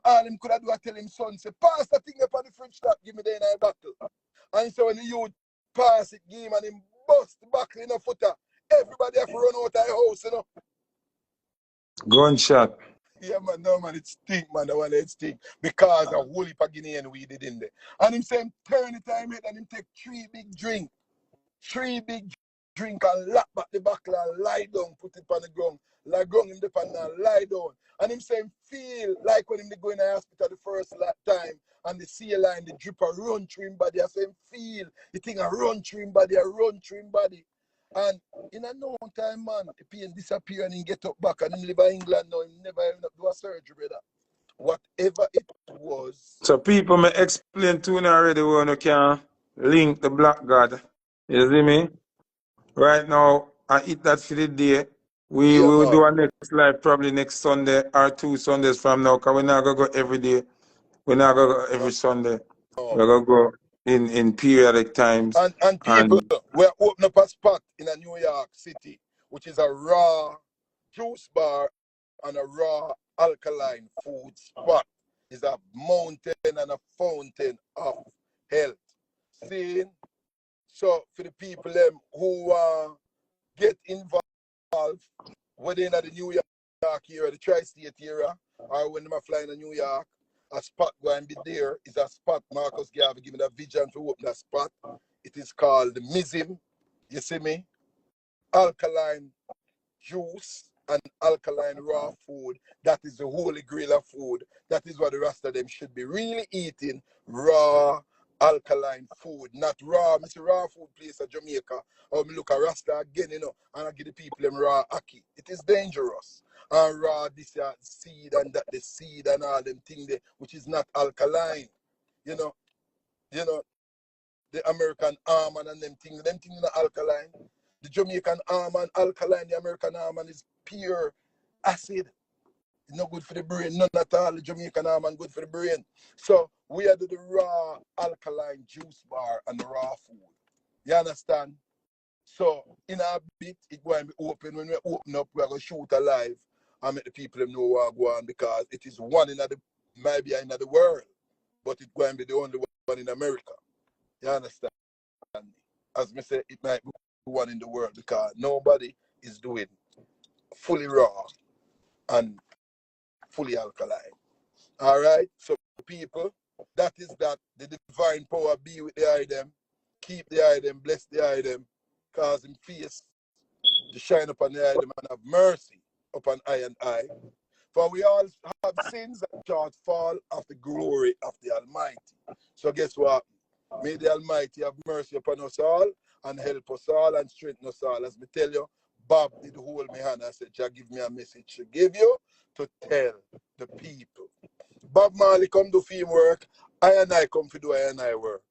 all him could have do I tell him son, say, pass that thing up on the fridge top, give me the in a bottle. And so when the youth pass it, give him and him bust the buckle in a Foota. Everybody have to run out of the house, you know. Gunshot. Yeah, man, no, man, it stink, man, the one it stink. Because a whole heap of Guinean weed did in there. And him say him turn it time and him take 3 big drink. 3 big drink and lap back the buckle and lie down, put it on the ground. Lie ground him the pan and lie down. And him say him feel like when him go in the hospital the first time and the sea line, the drip a run through him body. I say him feel the thing a run through him body, a run through him body. And in a no time, man, the pain disappear and he get up back and him live in England now. He never even do a surgery, brother. Whatever it was. So people may explain to you already when you can link the BlackGod. You see me? Right now, I eat that for the day. We will do a next live probably next Sunday or 2 Sundays from now, because we're not going to go every day. We're not going to go every Sunday. We're going to go in periodic times. And people, we're opening up a spot in a New York City, which is a raw juice bar and a raw alkaline food spot. It's a mountain and a fountain of health. See? So for the people who get involved, whether in the New York area, the tri-state area, or when they're flying to New York, a spot going to be there is a spot. Marcus Garvey give me the vision to open that spot. It is called the MISM. You see me? Alkaline juice and alkaline raw food. That is the holy grail of food. That is what the rest of them should be really eating. Raw alkaline food, not raw. Mr. Raw food place in Jamaica. Or me look at Rasta again, you know, and I give the people them raw ackee. It is dangerous. And raw this seed and that the seed and all them things there, which is not alkaline. You know, the American almond and them things not alkaline. The Jamaican almond alkaline, the American almond is pure acid. It's not good for the brain, none at all. The Jamaican almond good for the brain. So we are the raw alkaline juice bar and the raw food. You understand? So in a bit, it's going to be open. When we open up, we're going to shoot alive and make the people them know what go on, because it is one in the maybe in the world, but it's going to be the only one in America. You understand? As I say, it might be one in the world because nobody is doing fully raw and fully alkaline. All right? So people, That is that the divine power be with the eye them, keep the eye them, bless the eye them, cause him face to shine upon the eye them and have mercy upon eye and eye. For we all have sins and shortfall of the glory of the Almighty. So guess what? May the Almighty have mercy upon us all and help us all and strengthen us all. As me tell you, Bob did hold me hand and said, Jah give me a message to give you to tell the people. Bob Marley come do film work, I and I come to do I and I work.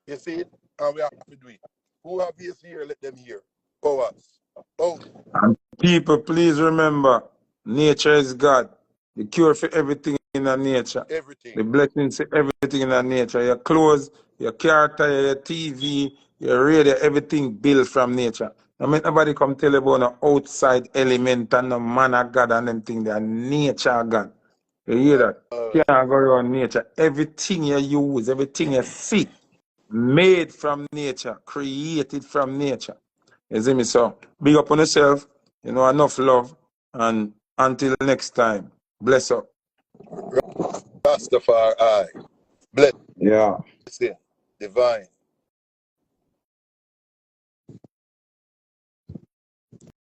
You see it? And we have to do it. Who have ears here, let them hear. Powers. Oh. And people, please remember, nature is God. The cure for everything in the nature. Everything. The blessings for everything in the nature. Your clothes, your car tire, your TV, your radio, everything built from nature. I mean, nobody come tell you about no outside element and no man of God and them things. They are nature God. You hear that? Can't go around nature. Everything you use, everything you see, made from nature, created from nature. You see me? So, big up on yourself, you know, enough love, and until next time, bless up. Rastafari. Blessing. Yeah. Divine.